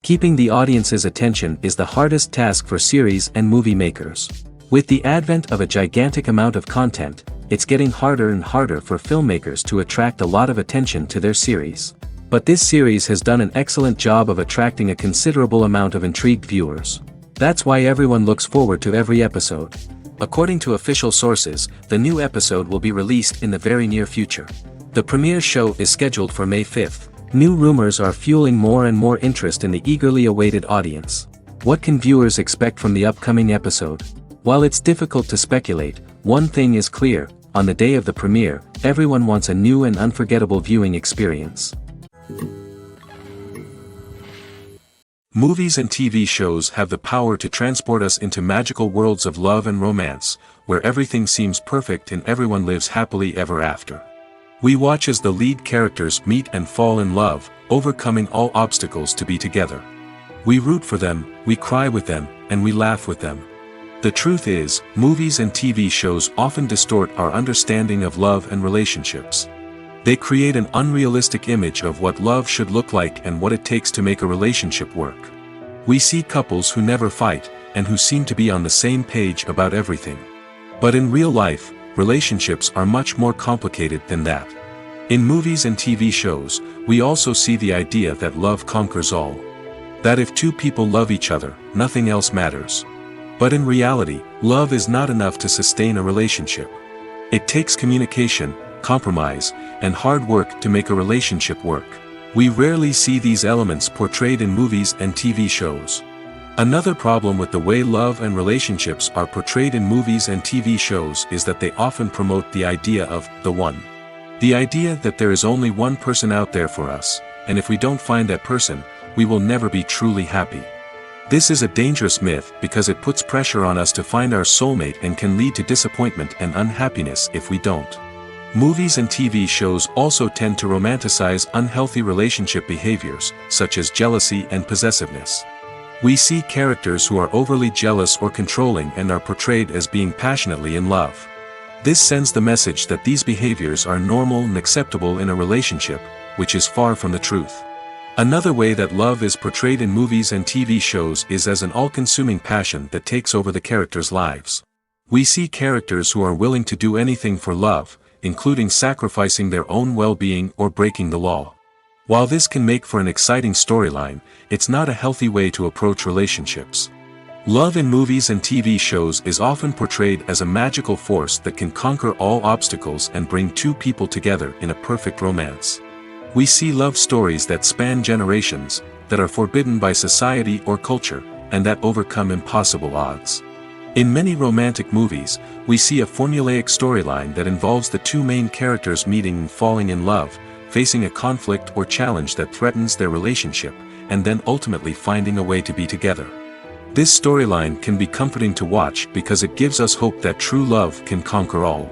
Keeping the audience's attention is the hardest task for series and movie makers. With the advent of a gigantic amount of content, it's getting harder and harder for filmmakers to attract a lot of attention to their series. But this series has done an excellent job of attracting a considerable amount of intrigued viewers. That's why everyone looks forward to every episode. According to official sources, the new episode will be released in the very near future. The premiere show is scheduled for May 5th. New rumors are fueling more and more interest in the eagerly awaited audience. What can viewers expect from the upcoming episode? While it's difficult to speculate, one thing is clear: on the day of the premiere, everyone wants a new and unforgettable viewing experience. Movies and TV shows have the power to transport us into magical worlds of love and romance, where everything seems perfect and everyone lives happily ever after. We watch as the lead characters meet and fall in love, overcoming all obstacles to be together. We root for them, we cry with them, and we laugh with them. The truth is, movies and TV shows often distort our understanding of love and relationships. They create an unrealistic image of what love should look like and what it takes to make a relationship work. We see couples who never fight, and who seem to be on the same page about everything. But in real life, relationships are much more complicated than that. In movies and TV shows, we also see the idea that love conquers all. That if two people love each other, nothing else matters. But in reality, love is not enough to sustain a relationship. It takes communication, compromise, and hard work to make a relationship work. We rarely see these elements portrayed in movies and TV shows. Another problem with the way love and relationships are portrayed in movies and TV shows is that they often promote the idea of the one. The idea that there is only one person out there for us, and if we don't find that person, we will never be truly happy. This is a dangerous myth because it puts pressure on us to find our soulmate and can lead to disappointment and unhappiness if we don't. Movies and TV shows also tend to romanticize unhealthy relationship behaviors, such as jealousy and possessiveness. We see characters who are overly jealous or controlling and are portrayed as being passionately in love. This sends the message that these behaviors are normal and acceptable in a relationship, which is far from the truth. Another way that love is portrayed in movies and TV shows is as an all-consuming passion that takes over the characters' lives. We see characters who are willing to do anything for love, including sacrificing their own well-being or breaking the law. While this can make for an exciting storyline, it's not a healthy way to approach relationships. Love in movies and TV shows is often portrayed as a magical force that can conquer all obstacles and bring two people together in a perfect romance. We see love stories that span generations, that are forbidden by society or culture, and that overcome impossible odds. In many romantic movies, we see a formulaic storyline that involves the two main characters meeting and falling in love, facing a conflict or challenge that threatens their relationship, and then ultimately finding a way to be together. This storyline can be comforting to watch because it gives us hope that true love can conquer all.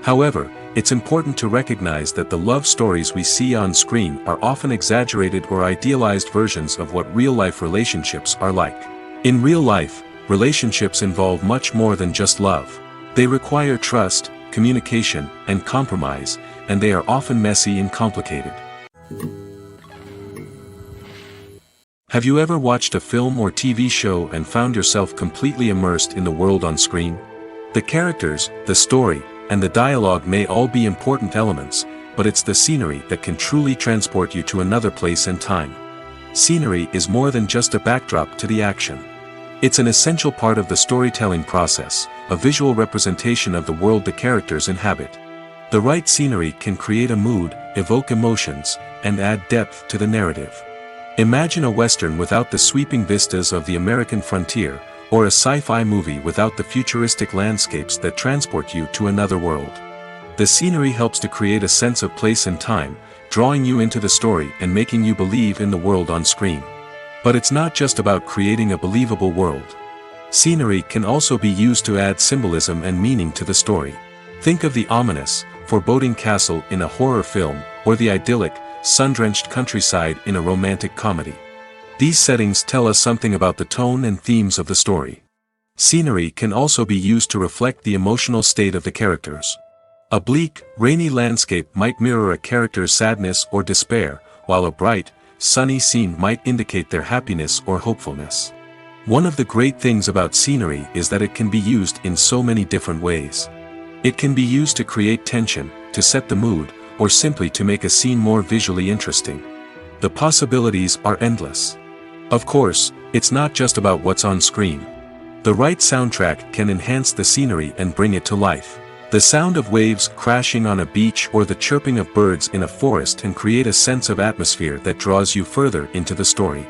However, it's important to recognize that the love stories we see on screen are often exaggerated or idealized versions of what real-life relationships are like. In real life, relationships involve much more than just love. They require trust, communication, and compromise, and they are often messy and complicated. Have you ever watched a film or TV show and found yourself completely immersed in the world on screen? The characters, the story, and the dialogue may all be important elements, but it's the scenery that can truly transport you to another place and time. Scenery is more than just a backdrop to the action. It's an essential part of the storytelling process, a visual representation of the world the characters inhabit. The right scenery can create a mood, evoke emotions, and add depth to the narrative. Imagine a Western without the sweeping vistas of the American frontier, or a sci-fi movie without the futuristic landscapes that transport you to another world. The scenery helps to create a sense of place and time, drawing you into the story and making you believe in the world on screen. But it's not just about creating a believable world. Scenery can also be used to add symbolism and meaning to the story. Think of the ominous, foreboding castle in a horror film, or the idyllic, sun-drenched countryside in a romantic comedy. These settings tell us something about the tone and themes of the story. Scenery can also be used to reflect the emotional state of the characters. A bleak, rainy landscape might mirror a character's sadness or despair, while a bright, sunny scene might indicate their happiness or hopefulness. One of the great things about scenery is that it can be used in so many different ways. It can be used to create tension, to set the mood, or simply to make a scene more visually interesting. The possibilities are endless. Of course, it's not just about what's on screen. The right soundtrack can enhance the scenery and bring it to life. The sound of waves crashing on a beach or the chirping of birds in a forest can create a sense of atmosphere that draws you further into the story.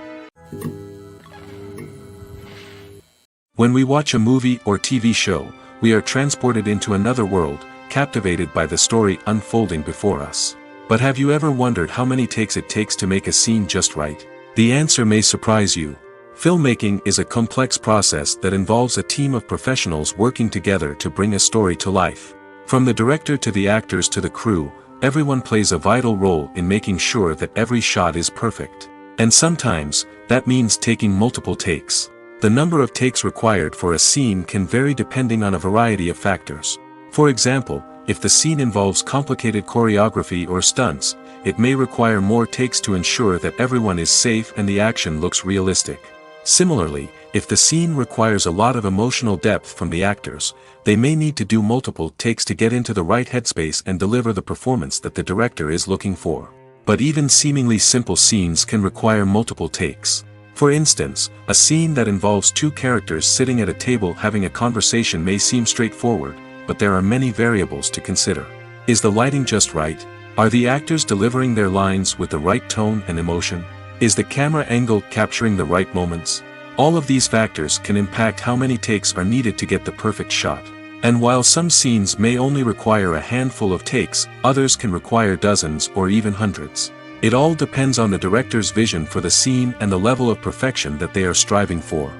When we watch a movie or TV show, we are transported into another world, captivated by the story unfolding before us. But have you ever wondered how many takes it takes to make a scene just right? The answer may surprise you. Filmmaking is a complex process that involves a team of professionals working together to bring a story to life. From the director to the actors to the crew, everyone plays a vital role in making sure that every shot is perfect. And sometimes, that means taking multiple takes. The number of takes required for a scene can vary depending on a variety of factors. For example, if the scene involves complicated choreography or stunts, it may require more takes to ensure that everyone is safe and the action looks realistic. Similarly, if the scene requires a lot of emotional depth from the actors, they may need to do multiple takes to get into the right headspace and deliver the performance that the director is looking for. But even seemingly simple scenes can require multiple takes. For instance, a scene that involves two characters sitting at a table having a conversation may seem straightforward, but there are many variables to consider. Is the lighting just right? Are the actors delivering their lines with the right tone and emotion? Is the camera angle capturing the right moments? All of these factors can impact how many takes are needed to get the perfect shot. And while some scenes may only require a handful of takes, others can require dozens or even hundreds. It all depends on the director's vision for the scene and the level of perfection that they are striving for.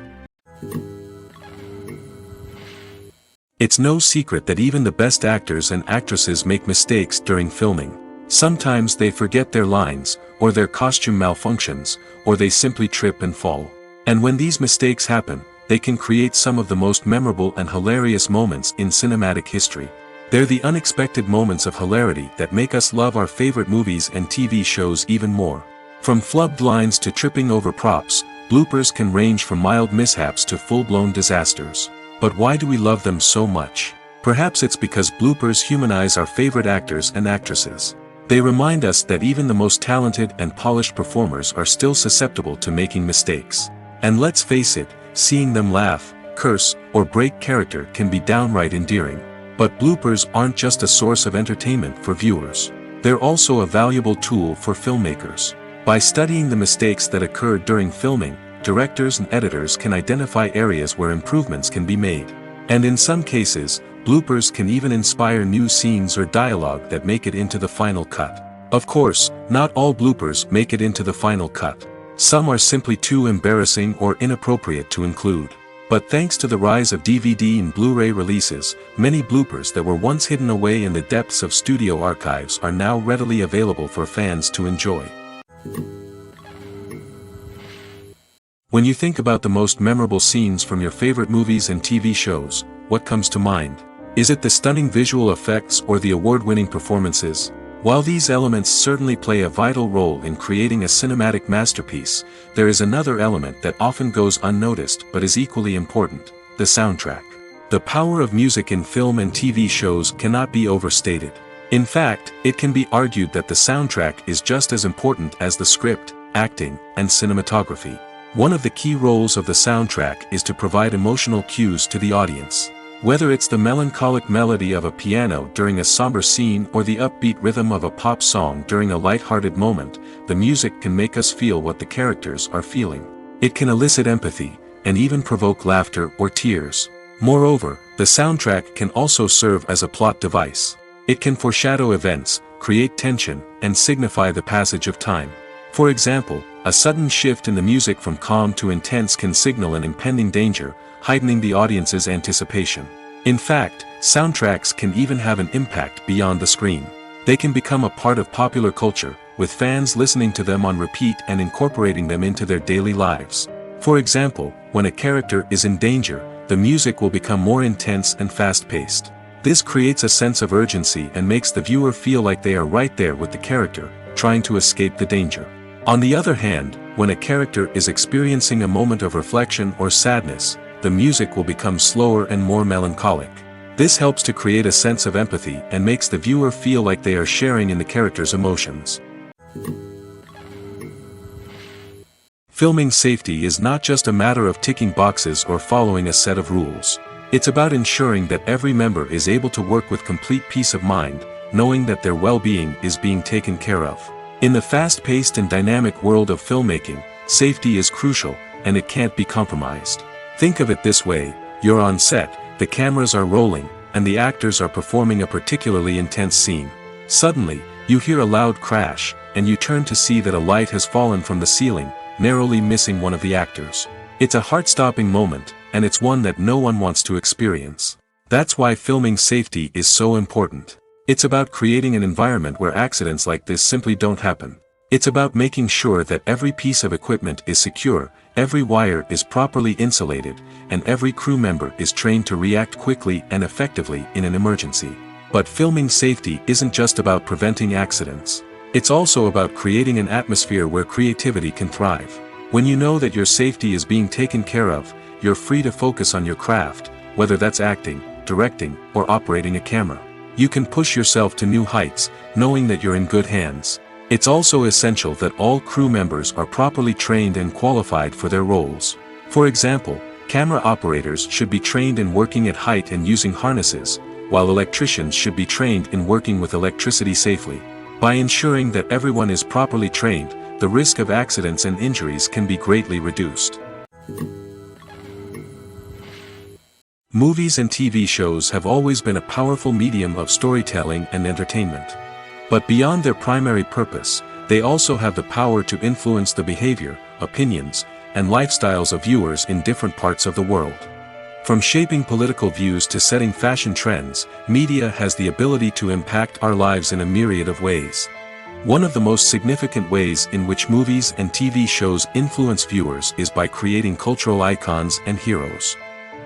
It's no secret that even the best actors and actresses make mistakes during filming. Sometimes they forget their lines, or their costume malfunctions, or they simply trip and fall. And when these mistakes happen, they can create some of the most memorable and hilarious moments in cinematic history. They're the unexpected moments of hilarity that make us love our favorite movies and TV shows even more. From flubbed lines to tripping over props, bloopers can range from mild mishaps to full-blown disasters. But why do we love them so much? Perhaps it's because bloopers humanize our favorite actors and actresses. They remind us that even the most talented and polished performers are still susceptible to making mistakes. And let's face it, seeing them laugh, curse, or break character can be downright endearing. But bloopers aren't just a source of entertainment for viewers. They're also a valuable tool for filmmakers. By studying the mistakes that occurred during filming, directors and editors can identify areas where improvements can be made. And in some cases, bloopers can even inspire new scenes or dialogue that make it into the final cut. Of course, not all bloopers make it into the final cut. Some are simply too embarrassing or inappropriate to include. But thanks to the rise of DVD and Blu-ray releases, many bloopers that were once hidden away in the depths of studio archives are now readily available for fans to enjoy. When you think about the most memorable scenes from your favorite movies and TV shows, what comes to mind? Is it the stunning visual effects or the award-winning performances? While these elements certainly play a vital role in creating a cinematic masterpiece, there is another element that often goes unnoticed but is equally important: the soundtrack. The power of music in film and TV shows cannot be overstated. In fact, it can be argued that the soundtrack is just as important as the script, acting, and cinematography. One of the key roles of the soundtrack is to provide emotional cues to the audience. Whether it's the melancholic melody of a piano during a somber scene or the upbeat rhythm of a pop song during a light-hearted moment, the music can make us feel what the characters are feeling. It can elicit empathy, and even provoke laughter or tears. Moreover, the soundtrack can also serve as a plot device. It can foreshadow events, create tension, and signify the passage of time. For example, a sudden shift in the music from calm to intense can signal an impending danger, heightening the audience's anticipation. In fact, soundtracks can even have an impact beyond the screen. They can become a part of popular culture, with fans listening to them on repeat and incorporating them into their daily lives. For example, when a character is in danger, the music will become more intense and fast-paced. This creates a sense of urgency and makes the viewer feel like they are right there with the character, trying to escape the danger. On the other hand, when a character is experiencing a moment of reflection or sadness, the music will become slower and more melancholic. This helps to create a sense of empathy and makes the viewer feel like they are sharing in the character's emotions. Filming safety is not just a matter of ticking boxes or following a set of rules. It's about ensuring that every member is able to work with complete peace of mind, knowing that their well-being is being taken care of. In the fast-paced and dynamic world of filmmaking, safety is crucial, and it can't be compromised. Think of it this way: you're on set, the cameras are rolling, and the actors are performing a particularly intense scene. Suddenly, you hear a loud crash, and you turn to see that a light has fallen from the ceiling, narrowly missing one of the actors. It's a heart-stopping moment, and it's one that no one wants to experience. That's why filming safety is so important. It's about creating an environment where accidents like this simply don't happen. It's about making sure that every piece of equipment is secure, every wire is properly insulated, and every crew member is trained to react quickly and effectively in an emergency. But filming safety isn't just about preventing accidents. It's also about creating an atmosphere where creativity can thrive. When you know that your safety is being taken care of, you're free to focus on your craft, whether that's acting, directing, or operating a camera. You can push yourself to new heights, knowing that you're in good hands. It's also essential that all crew members are properly trained and qualified for their roles. For example, camera operators should be trained in working at height and using harnesses, while electricians should be trained in working with electricity safely. By ensuring that everyone is properly trained, the risk of accidents and injuries can be greatly reduced. Movies and TV shows have always been a powerful medium of storytelling and entertainment. But beyond their primary purpose, they also have the power to influence the behavior, opinions, and lifestyles of viewers in different parts of the world. From shaping political views to setting fashion trends, media has the ability to impact our lives in a myriad of ways. One of the most significant ways in which movies and TV shows influence viewers is by creating cultural icons and heroes.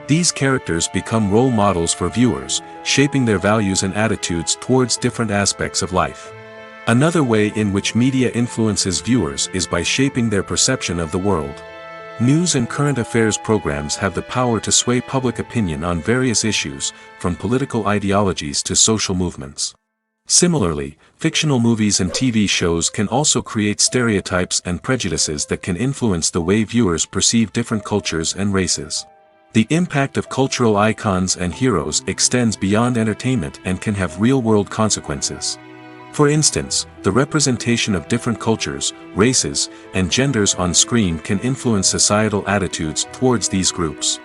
These characters become role models for viewers, shaping their values and attitudes towards different aspects of life. Another way in which media influences viewers is by shaping their perception of the world. News and current affairs programs have the power to sway public opinion on various issues, from political ideologies to social movements. Similarly, fictional movies and TV shows can also create stereotypes and prejudices that can influence the way viewers perceive different cultures and races. The impact of cultural icons and heroes extends beyond entertainment and can have real-world consequences. For instance, the representation of different cultures, races, and genders on screen can influence societal attitudes towards these groups.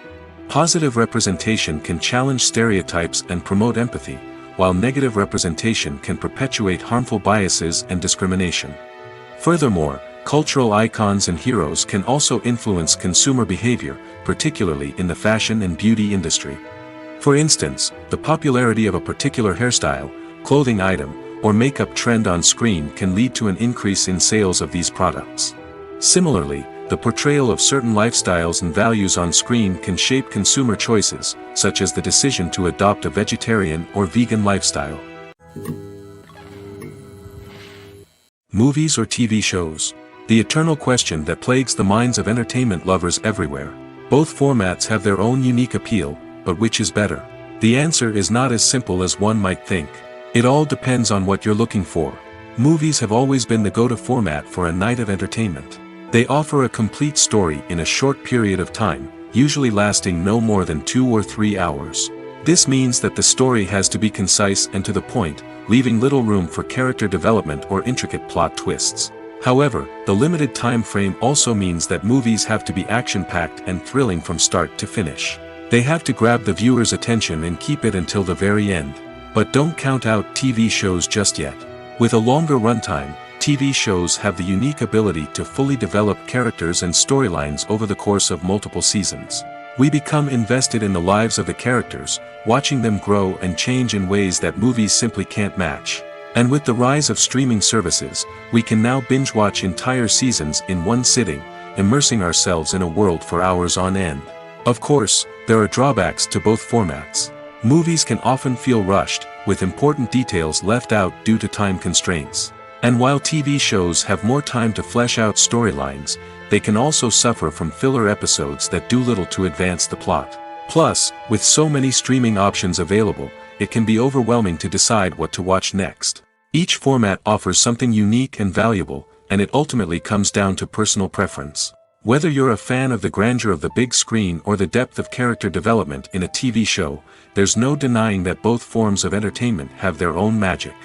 Positive representation can challenge stereotypes and promote empathy, while negative representation can perpetuate harmful biases and discrimination. Furthermore, cultural icons and heroes can also influence consumer behavior, particularly in the fashion and beauty industry. For instance, the popularity of a particular hairstyle, clothing item, or makeup trend on screen can lead to an increase in sales of these products. Similarly, the portrayal of certain lifestyles and values on screen can shape consumer choices, such as the decision to adopt a vegetarian or vegan lifestyle. Movies or TV shows? The eternal question that plagues the minds of entertainment lovers everywhere. Both formats have their own unique appeal, but which is better? The answer is not as simple as one might think. It all depends on what you're looking for. Movies have always been the go-to format for a night of entertainment. They offer a complete story in a short period of time, usually lasting no more than 2 or 3 hours. This means that the story has to be concise and to the point, leaving little room for character development or intricate plot twists. However, the limited time frame also means that movies have to be action-packed and thrilling from start to finish. They have to grab the viewer's attention and keep it until the very end. But don't count out TV shows just yet. With a longer runtime, TV shows have the unique ability to fully develop characters and storylines over the course of multiple seasons. We become invested in the lives of the characters, watching them grow and change in ways that movies simply can't match. And with the rise of streaming services, we can now binge-watch entire seasons in one sitting, immersing ourselves in a world for hours on end. Of course, there are drawbacks to both formats. Movies can often feel rushed, with important details left out due to time constraints. And while TV shows have more time to flesh out storylines, they can also suffer from filler episodes that do little to advance the plot. Plus, with so many streaming options available, it can be overwhelming to decide what to watch next. Each format offers something unique and valuable, and it ultimately comes down to personal preference. Whether you're a fan of the grandeur of the big screen or the depth of character development in a TV show, there's no denying that both forms of entertainment have their own magic.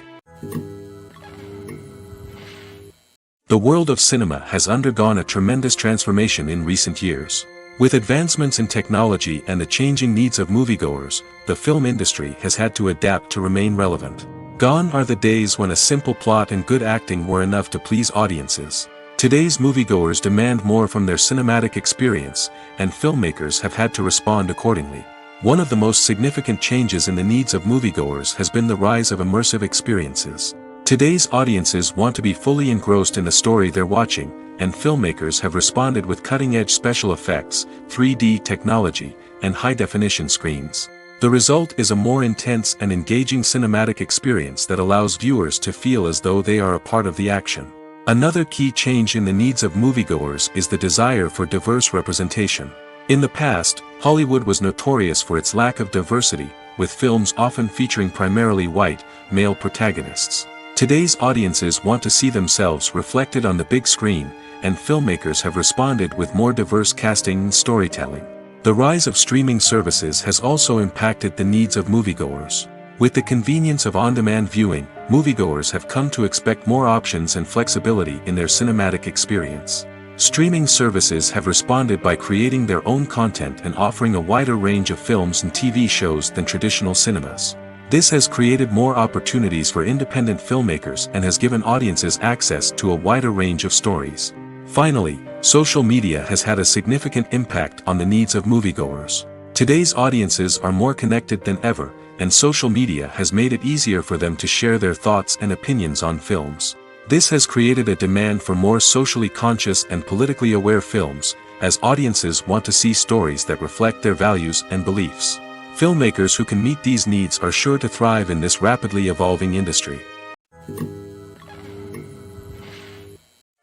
The world of cinema has undergone a tremendous transformation in recent years. With advancements in technology and the changing needs of moviegoers, the film industry has had to adapt to remain relevant. Gone are the days when a simple plot and good acting were enough to please audiences. Today's moviegoers demand more from their cinematic experience, and filmmakers have had to respond accordingly. One of the most significant changes in the needs of moviegoers has been the rise of immersive experiences. Today's audiences want to be fully engrossed in the story they're watching, and filmmakers have responded with cutting-edge special effects, 3D technology, and high-definition screens. The result is a more intense and engaging cinematic experience that allows viewers to feel as though they are a part of the action. Another key change in the needs of moviegoers is the desire for diverse representation. In the past, Hollywood was notorious for its lack of diversity, with films often featuring primarily white, male protagonists. Today's audiences want to see themselves reflected on the big screen, and filmmakers have responded with more diverse casting and storytelling. The rise of streaming services has also impacted the needs of moviegoers. With the convenience of on-demand viewing, moviegoers have come to expect more options and flexibility in their cinematic experience. Streaming services have responded by creating their own content and offering a wider range of films and TV shows than traditional cinemas. This has created more opportunities for independent filmmakers and has given audiences access to a wider range of stories. Finally, social media has had a significant impact on the needs of moviegoers. Today's audiences are more connected than ever, and social media has made it easier for them to share their thoughts and opinions on films. This has created a demand for more socially conscious and politically aware films, as audiences want to see stories that reflect their values and beliefs. Filmmakers who can meet these needs are sure to thrive in this rapidly evolving industry.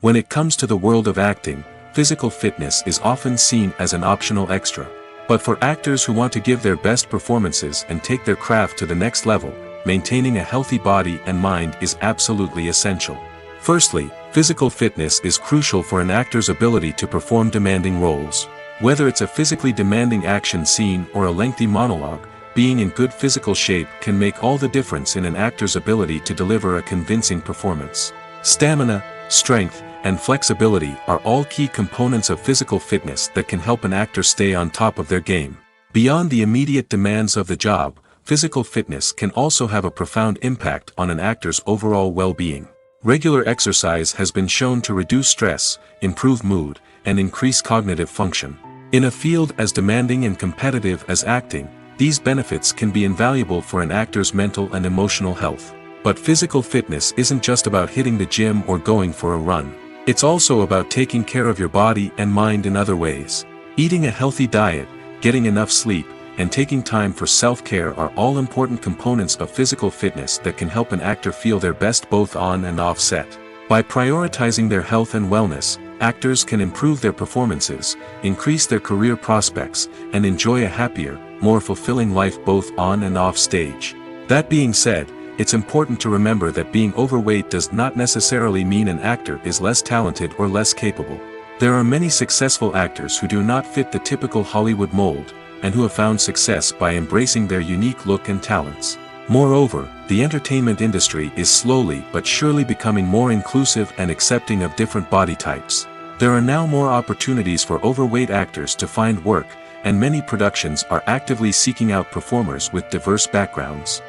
When it comes to the world of acting, physical fitness is often seen as an optional extra. But for actors who want to give their best performances and take their craft to the next level, maintaining a healthy body and mind is absolutely essential. Firstly, physical fitness is crucial for an actor's ability to perform demanding roles. Whether it's a physically demanding action scene or a lengthy monologue, being in good physical shape can make all the difference in an actor's ability to deliver a convincing performance. Stamina, strength, and flexibility are all key components of physical fitness that can help an actor stay on top of their game. Beyond the immediate demands of the job, physical fitness can also have a profound impact on an actor's overall well-being. Regular exercise has been shown to reduce stress, improve mood, and increase cognitive function. In a field as demanding and competitive as acting, these benefits can be invaluable for an actor's mental and emotional health. But physical fitness isn't just about hitting the gym or going for a run. It's also about taking care of your body and mind in other ways. Eating a healthy diet, getting enough sleep, and taking time for self-care are all important components of physical fitness that can help an actor feel their best both on and off set. By prioritizing their health and wellness, actors can improve their performances, increase their career prospects, and enjoy a happier, more fulfilling life both on and off stage. That being said, it's important to remember that being overweight does not necessarily mean an actor is less talented or less capable. There are many successful actors who do not fit the typical Hollywood mold, and who have found success by embracing their unique look and talents. Moreover, the entertainment industry is slowly but surely becoming more inclusive and accepting of different body types. There are now more opportunities for overweight actors to find work, and many productions are actively seeking out performers with diverse backgrounds.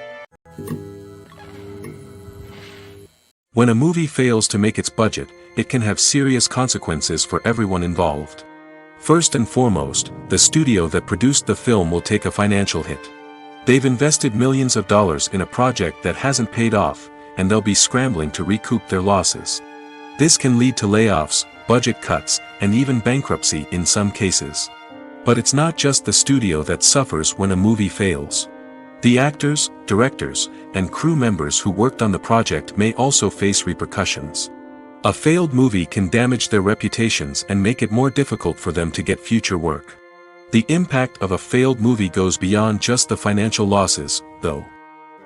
When a movie fails to make its budget, it can have serious consequences for everyone involved. First and foremost, the studio that produced the film will take a financial hit. They've invested millions of dollars in a project that hasn't paid off, and they'll be scrambling to recoup their losses. This can lead to layoffs, budget cuts, and even bankruptcy in some cases. But it's not just the studio that suffers when a movie fails. The actors, directors, and crew members who worked on the project may also face repercussions. A failed movie can damage their reputations and make it more difficult for them to get future work. The impact of a failed movie goes beyond just the financial losses, though.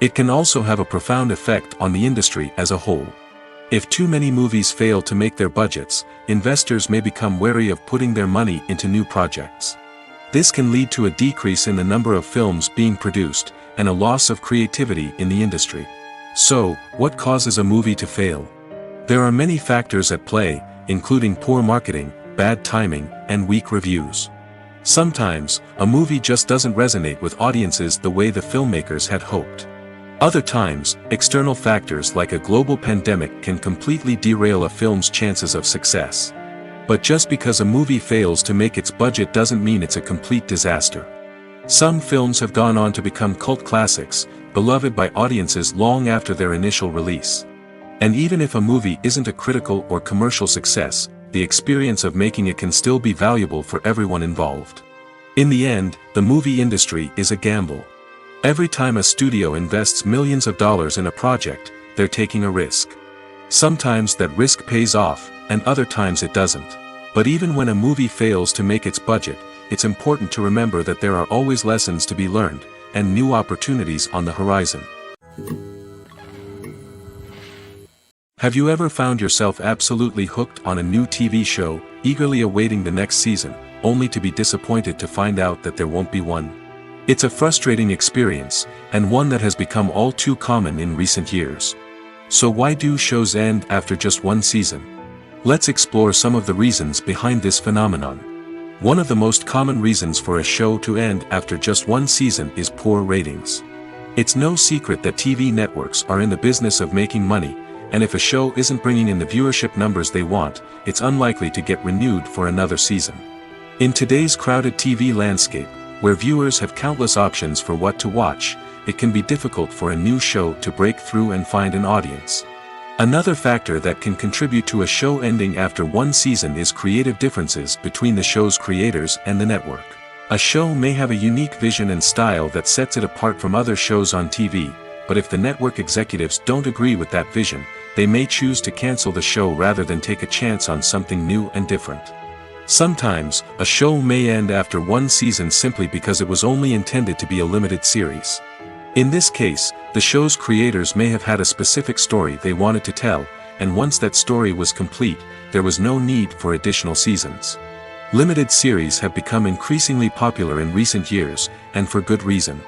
It can also have a profound effect on the industry as a whole. If too many movies fail to make their budgets, investors may become wary of putting their money into new projects. This can lead to a decrease in the number of films being produced, and a loss of creativity in the industry. So, what causes a movie to fail? There are many factors at play, including poor marketing, bad timing, and weak reviews. Sometimes, a movie just doesn't resonate with audiences the way the filmmakers had hoped. Other times, external factors like a global pandemic can completely derail a film's chances of success. But just because a movie fails to make its budget doesn't mean it's a complete disaster. Some films have gone on to become cult classics, beloved by audiences long after their initial release. And even if a movie isn't a critical or commercial success, the experience of making it can still be valuable for everyone involved. In the end, the movie industry is a gamble. Every time a studio invests millions of dollars in a project, they're taking a risk. Sometimes that risk pays off, and other times it doesn't. But even when a movie fails to make its budget, it's important to remember that there are always lessons to be learned, and new opportunities on the horizon. Have you ever found yourself absolutely hooked on a new TV show, eagerly awaiting the next season, only to be disappointed to find out that there won't be one? It's a frustrating experience, and one that has become all too common in recent years. So why do shows end after just one season? Let's explore some of the reasons behind this phenomenon. One of the most common reasons for a show to end after just one season is poor ratings. It's no secret that TV networks are in the business of making money, and if a show isn't bringing in the viewership numbers they want, it's unlikely to get renewed for another season. In today's crowded TV landscape, where viewers have countless options for what to watch, it can be difficult for a new show to break through and find an audience. Another factor that can contribute to a show ending after one season is creative differences between the show's creators and the network. A show may have a unique vision and style that sets it apart from other shows on TV, but if the network executives don't agree with that vision, they may choose to cancel the show rather than take a chance on something new and different. Sometimes, a show may end after one season simply because it was only intended to be a limited series. In this case, the show's creators may have had a specific story they wanted to tell, and once that story was complete, there was no need for additional seasons. Limited series have become increasingly popular in recent years, and for good reason.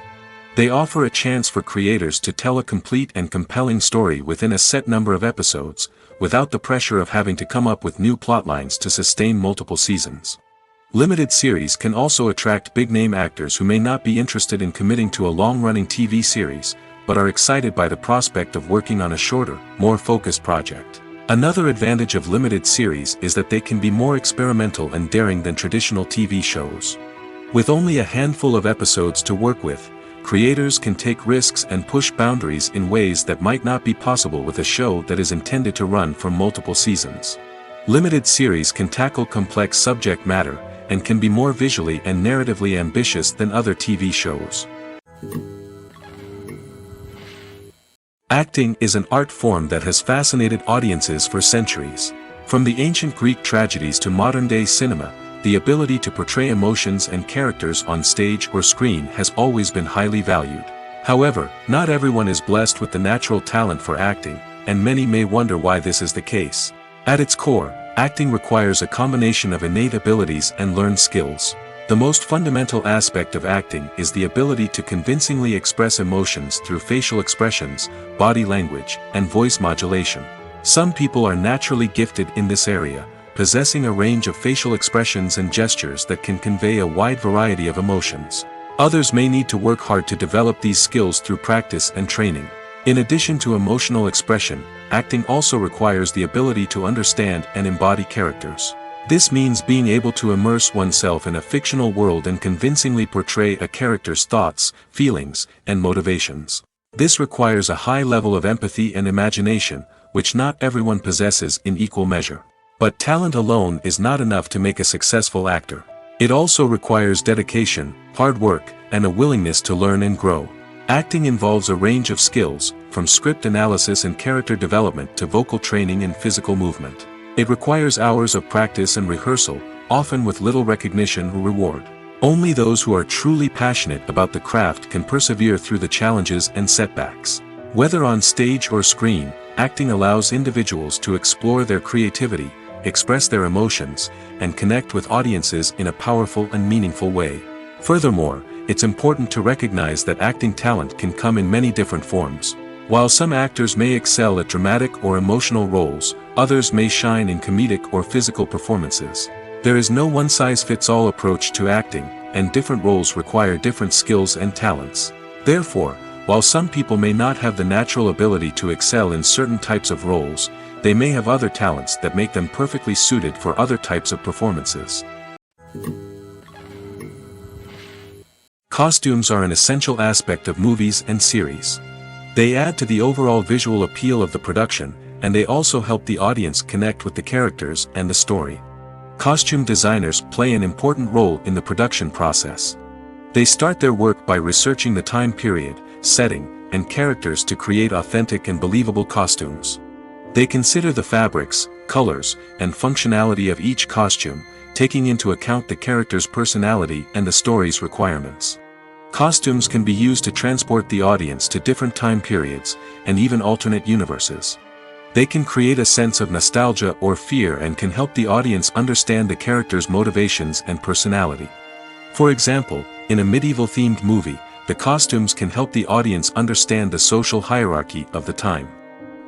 They offer a chance for creators to tell a complete and compelling story within a set number of episodes, without the pressure of having to come up with new plotlines to sustain multiple seasons. Limited series can also attract big-name actors who may not be interested in committing to a long-running TV series, but are excited by the prospect of working on a shorter, more focused project. Another advantage of limited series is that they can be more experimental and daring than traditional TV shows. With only a handful of episodes to work with, creators can take risks and push boundaries in ways that might not be possible with a show that is intended to run for multiple seasons. Limited series can tackle complex subject matter, and can be more visually and narratively ambitious than other TV shows. Acting is an art form that has fascinated audiences for centuries. From the ancient Greek tragedies to modern-day cinema, the ability to portray emotions and characters on stage or screen has always been highly valued. However, not everyone is blessed with the natural talent for acting, and many may wonder why this is the case. At its core, acting requires a combination of innate abilities and learned skills. The most fundamental aspect of acting is the ability to convincingly express emotions through facial expressions, body language, and voice modulation. Some people are naturally gifted in this area, possessing a range of facial expressions and gestures that can convey a wide variety of emotions. Others may need to work hard to develop these skills through practice and training. In addition to emotional expression, acting also requires the ability to understand and embody characters. This means being able to immerse oneself in a fictional world and convincingly portray a character's thoughts, feelings, and motivations. This requires a high level of empathy and imagination, which not everyone possesses in equal measure. But talent alone is not enough to make a successful actor. It also requires dedication, hard work, and a willingness to learn and grow. Acting involves a range of skills, from script analysis and character development to vocal training and physical movement. It requires hours of practice and rehearsal, often with little recognition or reward. Only those who are truly passionate about the craft can persevere through the challenges and setbacks. Whether on stage or screen, acting allows individuals to explore their creativity, express their emotions, and connect with audiences in a powerful and meaningful way. Furthermore, it's important to recognize that acting talent can come in many different forms. While some actors may excel at dramatic or emotional roles, others may shine in comedic or physical performances. There is no one-size-fits-all approach to acting, and different roles require different skills and talents. Therefore, while some people may not have the natural ability to excel in certain types of roles, they may have other talents that make them perfectly suited for other types of performances. Costumes are an essential aspect of movies and series. They add to the overall visual appeal of the production, and they also help the audience connect with the characters and the story. Costume designers play an important role in the production process. They start their work by researching the time period, setting, and characters to create authentic and believable costumes. They consider the fabrics, colors, and functionality of each costume, taking into account the character's personality and the story's requirements. Costumes can be used to transport the audience to different time periods, and even alternate universes. They can create a sense of nostalgia or fear and can help the audience understand the character's motivations and personality. For example, in a medieval-themed movie, the costumes can help the audience understand the social hierarchy of the time.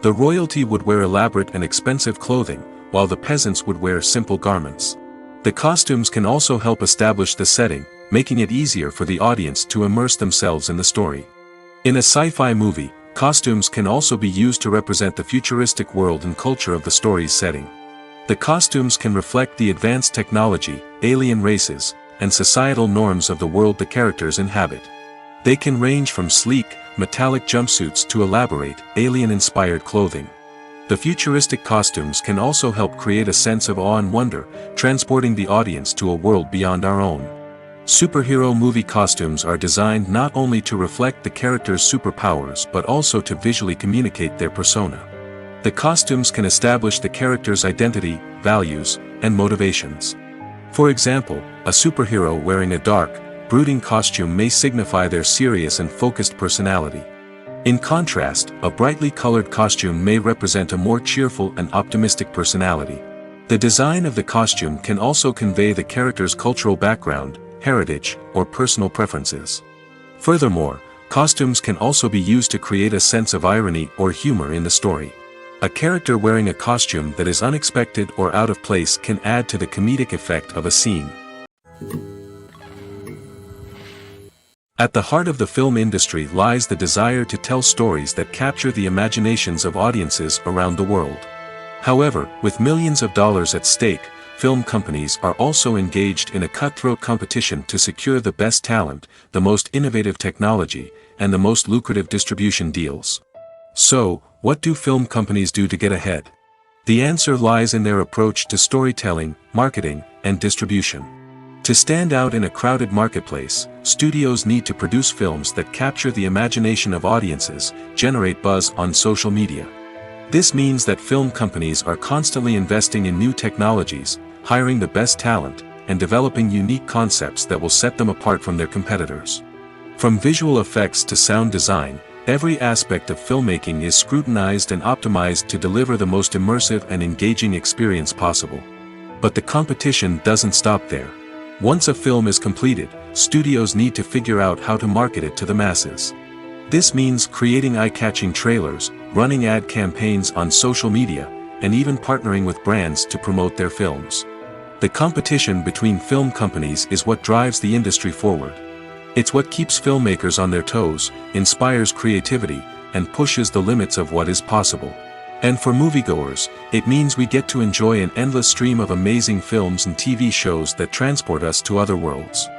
The royalty would wear elaborate and expensive clothing, while the peasants would wear simple garments. The costumes can also help establish the setting, making it easier for the audience to immerse themselves in the story. In a sci-fi movie, costumes can also be used to represent the futuristic world and culture of the story's setting. The costumes can reflect the advanced technology, alien races, and societal norms of the world the characters inhabit. They can range from sleek, metallic jumpsuits to elaborate, alien-inspired clothing. The futuristic costumes can also help create a sense of awe and wonder, transporting the audience to a world beyond our own. Superhero movie costumes are designed not only to reflect the character's superpowers but also to visually communicate their persona. The costumes can establish the character's identity, values, and motivations. For example, a superhero wearing a dark, brooding costume may signify their serious and focused personality. In contrast, a brightly colored costume may represent a more cheerful and optimistic personality. The design of the costume can also convey the character's cultural background, heritage, or personal preferences. Furthermore, costumes can also be used to create a sense of irony or humor in the story. A character wearing a costume that is unexpected or out of place can add to the comedic effect of a scene. At the heart of the film industry lies the desire to tell stories that capture the imaginations of audiences around the world. However, with millions of dollars at stake, film companies are also engaged in a cutthroat competition to secure the best talent, the most innovative technology, and the most lucrative distribution deals. So, what do film companies do to get ahead? The answer lies in their approach to storytelling, marketing, and distribution. To stand out in a crowded marketplace, studios need to produce films that capture the imagination of audiences, generate buzz on social media. This means that film companies are constantly investing in new technologies, hiring the best talent, and developing unique concepts that will set them apart from their competitors. From visual effects to sound design, every aspect of filmmaking is scrutinized and optimized to deliver the most immersive and engaging experience possible. But the competition doesn't stop there. Once a film is completed, studios need to figure out how to market it to the masses. This means creating eye-catching trailers, running ad campaigns on social media, and even partnering with brands to promote their films. The competition between film companies is what drives the industry forward. It's what keeps filmmakers on their toes, inspires creativity, and pushes the limits of what is possible. And for moviegoers, it means we get to enjoy an endless stream of amazing films and TV shows that transport us to other worlds.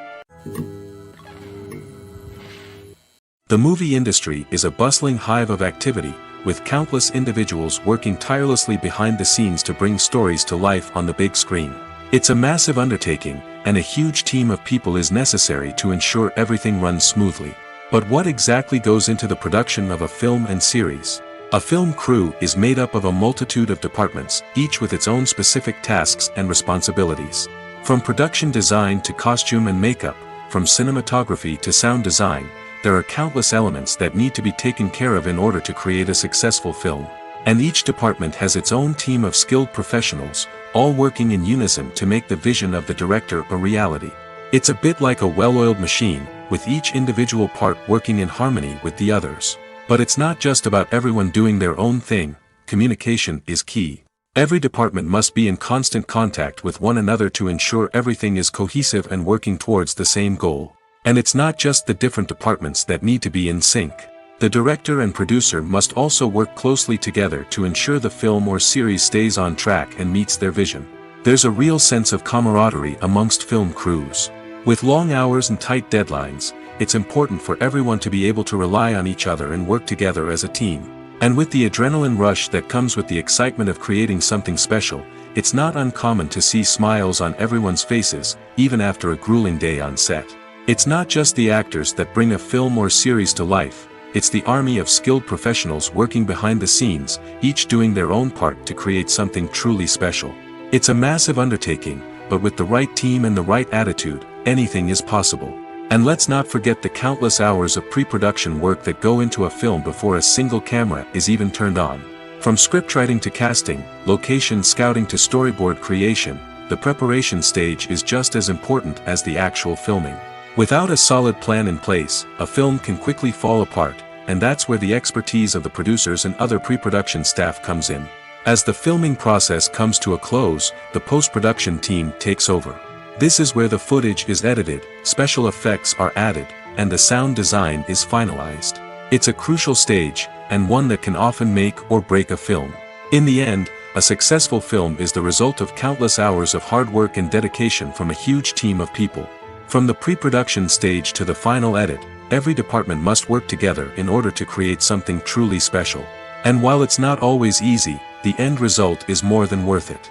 The movie industry is a bustling hive of activity, with countless individuals working tirelessly behind the scenes to bring stories to life on the big screen. It's a massive undertaking, and a huge team of people is necessary to ensure everything runs smoothly. But what exactly goes into the production of a film and series? A film crew is made up of a multitude of departments, each with its own specific tasks and responsibilities. From production design to costume and makeup, from cinematography to sound design, there are countless elements that need to be taken care of in order to create a successful film. And each department has its own team of skilled professionals, all working in unison to make the vision of the director a reality. It's a bit like a well-oiled machine, with each individual part working in harmony with the others. But it's not just about everyone doing their own thing. Communication is key. Every department must be in constant contact with one another to ensure everything is cohesive and working towards the same goal. And it's not just the different departments that need to be in sync. The director and producer must also work closely together to ensure the film or series stays on track and meets their vision. There's a real sense of camaraderie amongst film crews. With long hours and tight deadlines, it's important for everyone to be able to rely on each other and work together as a team. And with the adrenaline rush that comes with the excitement of creating something special, it's not uncommon to see smiles on everyone's faces, even after a grueling day on set. It's not just the actors that bring a film or series to life, it's the army of skilled professionals working behind the scenes, each doing their own part to create something truly special. It's a massive undertaking, but with the right team and the right attitude, anything is possible. And let's not forget the countless hours of pre-production work that go into a film before a single camera is even turned on. From scriptwriting to casting, location scouting to storyboard creation, the preparation stage is just as important as the actual filming. Without a solid plan in place, a film can quickly fall apart, and that's where the expertise of the producers and other pre-production staff comes in. As the filming process comes to a close, the post-production team takes over. This is where the footage is edited, special effects are added, and the sound design is finalized. It's a crucial stage, and one that can often make or break a film. In the end, a successful film is the result of countless hours of hard work and dedication from a huge team of people. From the pre-production stage to the final edit, every department must work together in order to create something truly special. And while it's not always easy, the end result is more than worth it.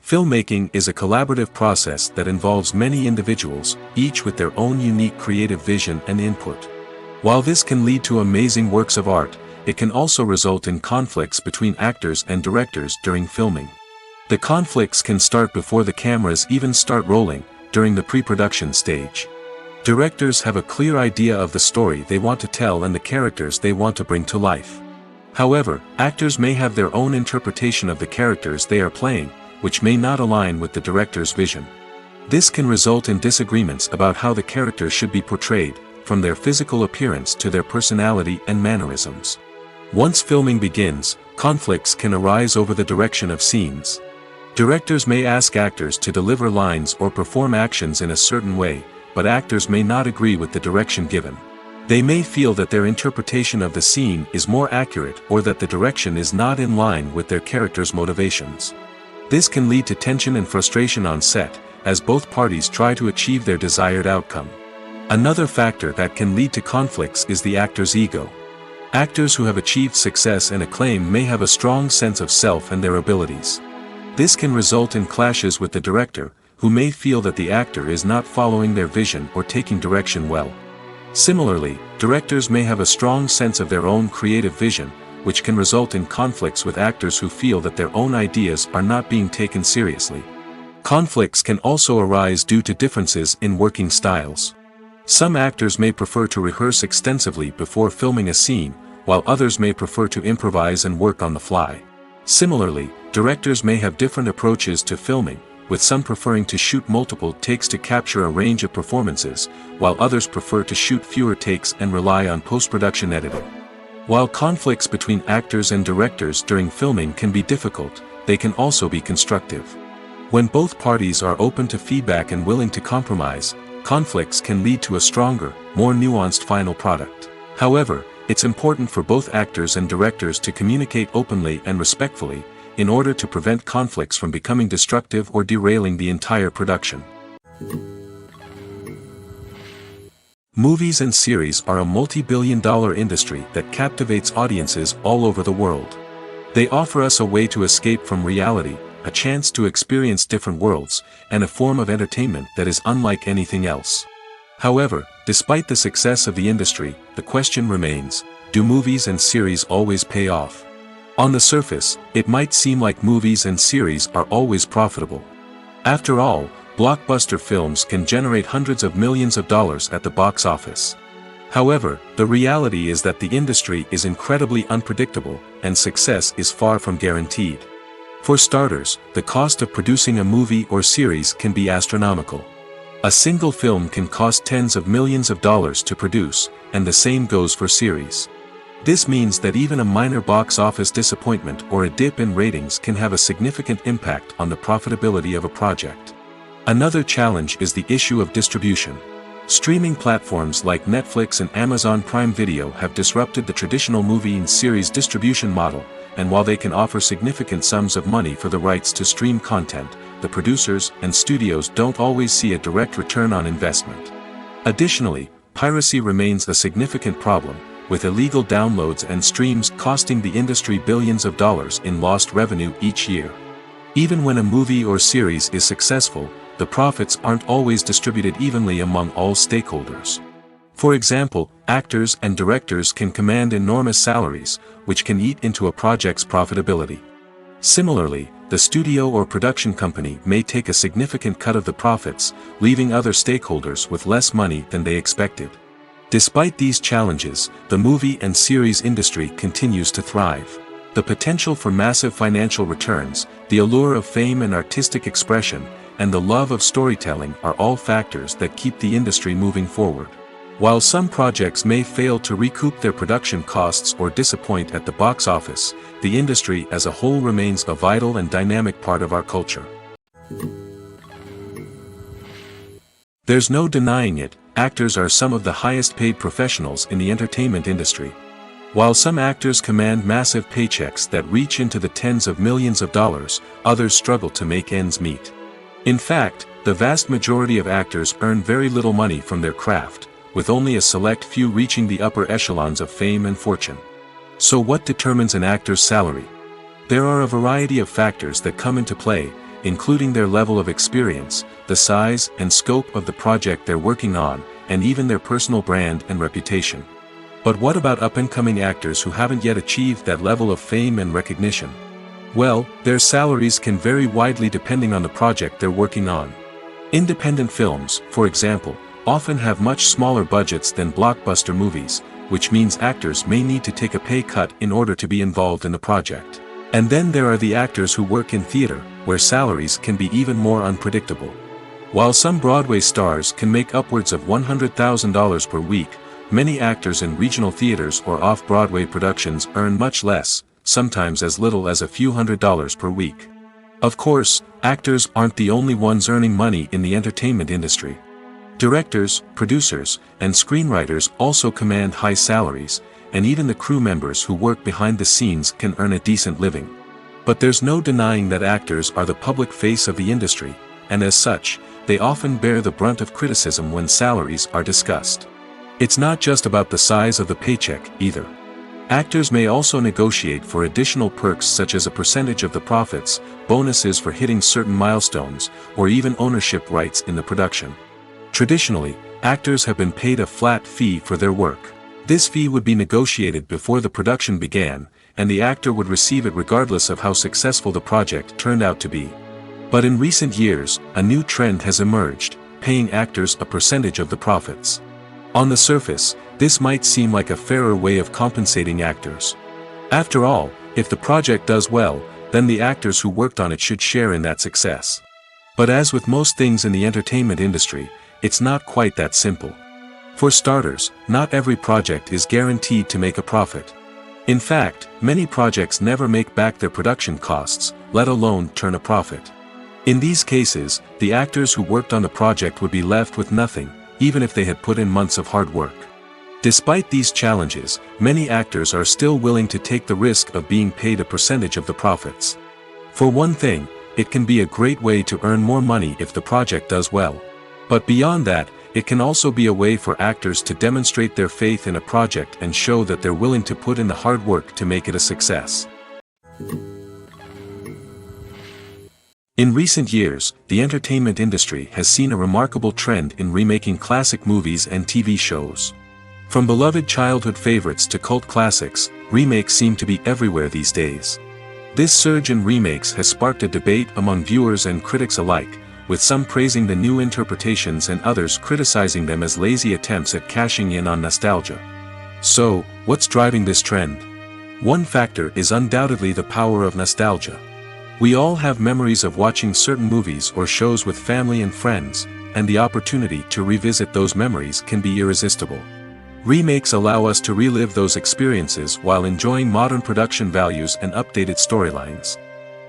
Filmmaking is a collaborative process that involves many individuals, each with their own unique creative vision and input. While this can lead to amazing works of art, it can also result in conflicts between actors and directors during filming. The conflicts can start before the cameras even start rolling, during the pre-production stage. Directors have a clear idea of the story they want to tell and the characters they want to bring to life. However, actors may have their own interpretation of the characters they are playing, which may not align with the director's vision. This can result in disagreements about how the characters should be portrayed, from their physical appearance to their personality and mannerisms. Once filming begins, conflicts can arise over the direction of scenes. Directors may ask actors to deliver lines or perform actions in a certain way, but actors may not agree with the direction given. They may feel that their interpretation of the scene is more accurate or that the direction is not in line with their character's motivations. This can lead to tension and frustration on set, as both parties try to achieve their desired outcome. Another factor that can lead to conflicts is the actor's ego. Actors who have achieved success and acclaim may have a strong sense of self and their abilities. This can result in clashes with the director, who may feel that the actor is not following their vision or taking direction well. Similarly, directors may have a strong sense of their own creative vision, which can result in conflicts with actors who feel that their own ideas are not being taken seriously. Conflicts can also arise due to differences in working styles. Some actors may prefer to rehearse extensively before filming a scene, while others may prefer to improvise and work on the fly. Similarly, directors may have different approaches to filming, with some preferring to shoot multiple takes to capture a range of performances, while others prefer to shoot fewer takes and rely on post-production editing. While conflicts between actors and directors during filming can be difficult, they can also be constructive. When both parties are open to feedback and willing to compromise, conflicts can lead to a stronger, more nuanced final product. However, it's important for both actors and directors to communicate openly and respectfully, in order to prevent conflicts from becoming destructive or derailing the entire production. Movies and series are a multi-billion-dollar industry that captivates audiences all over the world. They offer us a way to escape from reality, a chance to experience different worlds, and a form of entertainment that is unlike anything else. However, despite the success of the industry, the question remains, do movies and series always pay off? On the surface, it might seem like movies and series are always profitable. After all, blockbuster films can generate hundreds of millions of dollars at the box office. However, the reality is that the industry is incredibly unpredictable, and success is far from guaranteed. For starters, the cost of producing a movie or series can be astronomical. A single film can cost tens of millions of dollars to produce, and the same goes for series. This means that even a minor box office disappointment or a dip in ratings can have a significant impact on the profitability of a project. Another challenge is the issue of distribution. Streaming platforms like Netflix and Amazon Prime Video have disrupted the traditional movie and series distribution model, and while they can offer significant sums of money for the rights to stream content, the producers and studios don't always see a direct return on investment. Additionally, piracy remains a significant problem, with illegal downloads and streams costing the industry billions of dollars in lost revenue each year. Even when a movie or series is successful, the profits aren't always distributed evenly among all stakeholders. For example, actors and directors can command enormous salaries, which can eat into a project's profitability. Similarly, the studio or production company may take a significant cut of the profits, leaving other stakeholders with less money than they expected. Despite these challenges, the movie and series industry continues to thrive. The potential for massive financial returns, the allure of fame and artistic expression, and the love of storytelling are all factors that keep the industry moving forward. While some projects may fail to recoup their production costs or disappoint at the box office, the industry as a whole remains a vital and dynamic part of our culture. There's no denying it, actors are some of the highest paid professionals in the entertainment industry. While some actors command massive paychecks that reach into the tens of millions of dollars, others struggle to make ends meet. In fact, the vast majority of actors earn very little money from their craft, with only a select few reaching the upper echelons of fame and fortune. So what determines an actor's salary? There are a variety of factors that come into play, including their level of experience, the size and scope of the project they're working on, and even their personal brand and reputation. But what about up-and-coming actors who haven't yet achieved that level of fame and recognition? Well, their salaries can vary widely depending on the project they're working on. Independent films, for example, often have much smaller budgets than blockbuster movies, which means actors may need to take a pay cut in order to be involved in the project. And then there are the actors who work in theater, where salaries can be even more unpredictable. While some Broadway stars can make upwards of $100,000 per week, many actors in regional theaters or off-Broadway productions earn much less, sometimes as little as a few $100s per week. Of course, actors aren't the only ones earning money in the entertainment industry. Directors, producers, and screenwriters also command high salaries, and even the crew members who work behind the scenes can earn a decent living. But there's no denying that actors are the public face of the industry, and as such, they often bear the brunt of criticism when salaries are discussed. It's not just about the size of the paycheck, either. Actors may also negotiate for additional perks such as a percentage of the profits, bonuses for hitting certain milestones, or even ownership rights in the production. Traditionally, actors have been paid a flat fee for their work. This fee would be negotiated before the production began, and the actor would receive it regardless of how successful the project turned out to be. But in recent years, a new trend has emerged, paying actors a percentage of the profits. On the surface, this might seem like a fairer way of compensating actors. After all, if the project does well, then the actors who worked on it should share in that success. But as with most things in the entertainment industry, it's not quite that simple. For starters, not every project is guaranteed to make a profit. In fact, many projects never make back their production costs, let alone turn a profit. In these cases, the actors who worked on the project would be left with nothing, even if they had put in months of hard work. Despite these challenges, many actors are still willing to take the risk of being paid a percentage of the profits. For one thing, it can be a great way to earn more money if the project does well. But beyond that, it can also be a way for actors to demonstrate their faith in a project and show that they're willing to put in the hard work to make it a success. In recent years, the entertainment industry has seen a remarkable trend in remaking classic movies and TV shows. From beloved childhood favorites to cult classics, remakes seem to be everywhere these days. This surge in remakes has sparked a debate among viewers and critics alike, with some praising the new interpretations and others criticizing them as lazy attempts at cashing in on nostalgia. So, what's driving this trend? One factor is undoubtedly the power of nostalgia. We all have memories of watching certain movies or shows with family and friends, and the opportunity to revisit those memories can be irresistible. Remakes allow us to relive those experiences while enjoying modern production values and updated storylines.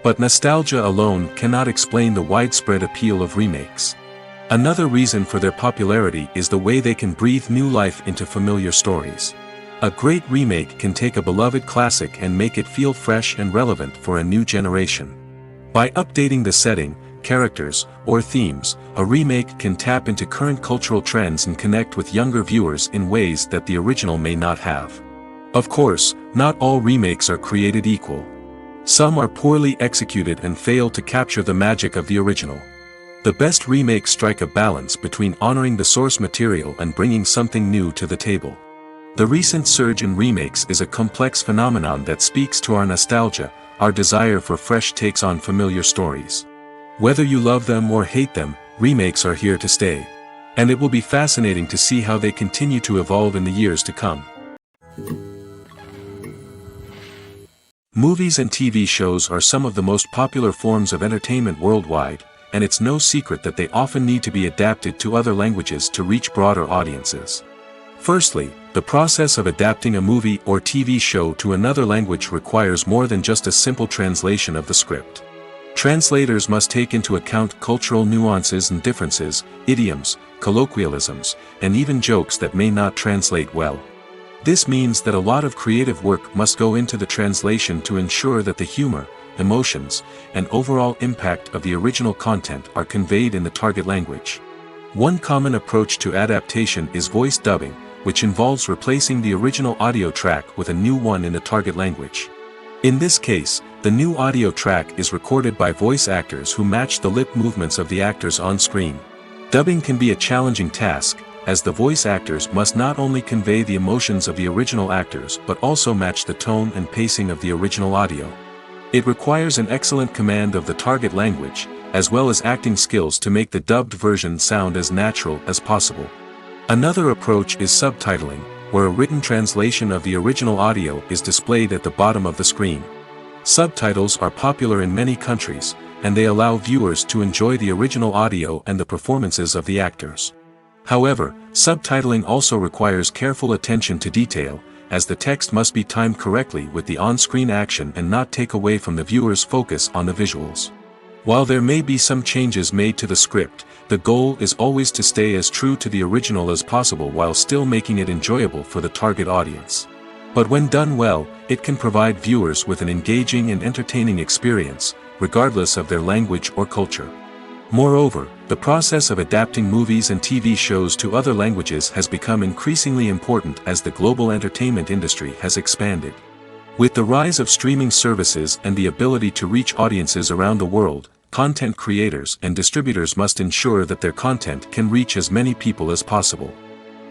But nostalgia alone cannot explain the widespread appeal of remakes. Another reason for their popularity is the way they can breathe new life into familiar stories. A great remake can take a beloved classic and make it feel fresh and relevant for a new generation. By updating the setting, characters, or themes, a remake can tap into current cultural trends and connect with younger viewers in ways that the original may not have. Of course, not all remakes are created equal. Some are poorly executed and fail to capture the magic of the original. The best remakes strike a balance between honoring the source material and bringing something new to the table. The recent surge in remakes is a complex phenomenon that speaks to our nostalgia, our desire for fresh takes on familiar stories. Whether you love them or hate them, remakes are here to stay. And it will be fascinating to see how they continue to evolve in the years to come. Movies and TV shows are some of the most popular forms of entertainment worldwide, and it's no secret that they often need to be adapted to other languages to reach broader audiences. Firstly, the process of adapting a movie or TV show to another language requires more than just a simple translation of the script. Translators must take into account cultural nuances and differences, idioms, colloquialisms, and even jokes that may not translate well. This means that a lot of creative work must go into the translation to ensure that the humor, emotions, and overall impact of the original content are conveyed in the target language. One common approach to adaptation is voice dubbing, which involves replacing the original audio track with a new one in the target language. In this case, the new audio track is recorded by voice actors who match the lip movements of the actors on screen. Dubbing can be a challenging task, as the voice actors must not only convey the emotions of the original actors but also match the tone and pacing of the original audio. It requires an excellent command of the target language, as well as acting skills to make the dubbed version sound as natural as possible. Another approach is subtitling, where a written translation of the original audio is displayed at the bottom of the screen. Subtitles are popular in many countries, and they allow viewers to enjoy the original audio and the performances of the actors. However, subtitling also requires careful attention to detail, as the text must be timed correctly with the on-screen action and not take away from the viewer's focus on the visuals. While there may be some changes made to the script, the goal is always to stay as true to the original as possible while still making it enjoyable for the target audience. But when done well, it can provide viewers with an engaging and entertaining experience, regardless of their language or culture. Moreover, the process of adapting movies and TV shows to other languages has become increasingly important as the global entertainment industry has expanded. With the rise of streaming services and the ability to reach audiences around the world, content creators and distributors must ensure that their content can reach as many people as possible.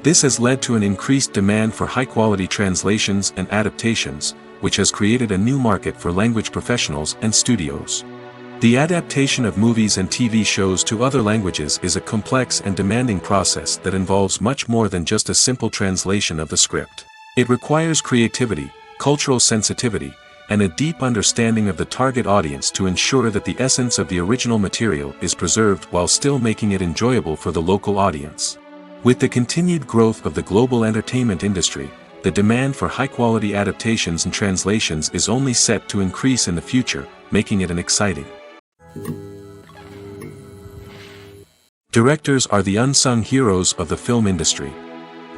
This has led to an increased demand for high-quality translations and adaptations, which has created a new market for language professionals and studios. The adaptation of movies and TV shows to other languages is a complex and demanding process that involves much more than just a simple translation of the script. It requires creativity, cultural sensitivity, and a deep understanding of the target audience to ensure that the essence of the original material is preserved while still making it enjoyable for the local audience. With the continued growth of the global entertainment industry, the demand for high-quality adaptations and translations is only set to increase in the future, making it an exciting. Directors are the unsung heroes of the film industry.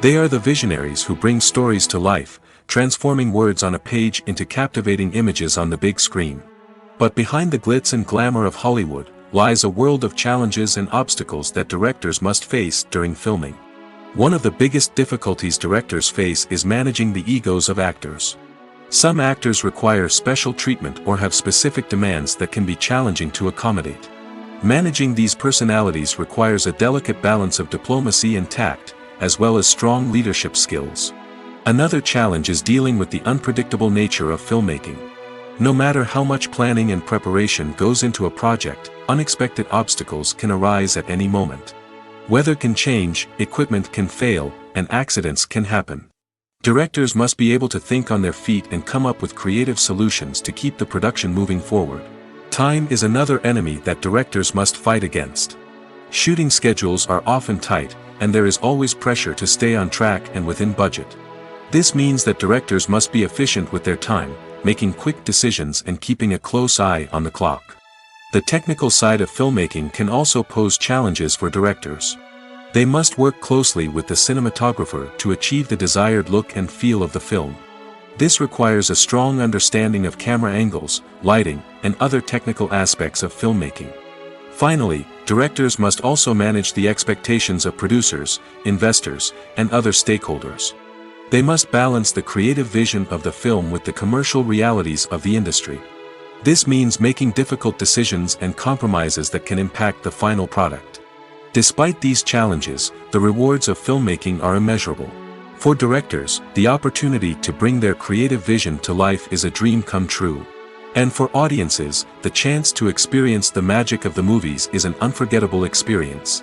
They are the visionaries who bring stories to life, transforming words on a page into captivating images on the big screen. But behind the glitz and glamour of Hollywood, lies a world of challenges and obstacles that directors must face during filming. One of the biggest difficulties directors face is managing the egos of actors. Some actors require special treatment or have specific demands that can be challenging to accommodate. Managing these personalities requires a delicate balance of diplomacy and tact, as well as strong leadership skills. Another challenge is dealing with the unpredictable nature of filmmaking. No matter how much planning and preparation goes into a project, unexpected obstacles can arise at any moment. Weather can change, equipment can fail, and accidents can happen. Directors must be able to think on their feet and come up with creative solutions to keep the production moving forward. Time is another enemy that directors must fight against. Shooting schedules are often tight, and there is always pressure to stay on track and within budget. This means that directors must be efficient with their time, making quick decisions and keeping a close eye on the clock. The technical side of filmmaking can also pose challenges for directors. They must work closely with the cinematographer to achieve the desired look and feel of the film. This requires a strong understanding of camera angles, lighting, and other technical aspects of filmmaking. Finally, directors must also manage the expectations of producers, investors, and other stakeholders. They must balance the creative vision of the film with the commercial realities of the industry. This means making difficult decisions and compromises that can impact the final product. Despite these challenges, the rewards of filmmaking are immeasurable. For directors, the opportunity to bring their creative vision to life is a dream come true. And for audiences, the chance to experience the magic of the movies is an unforgettable experience.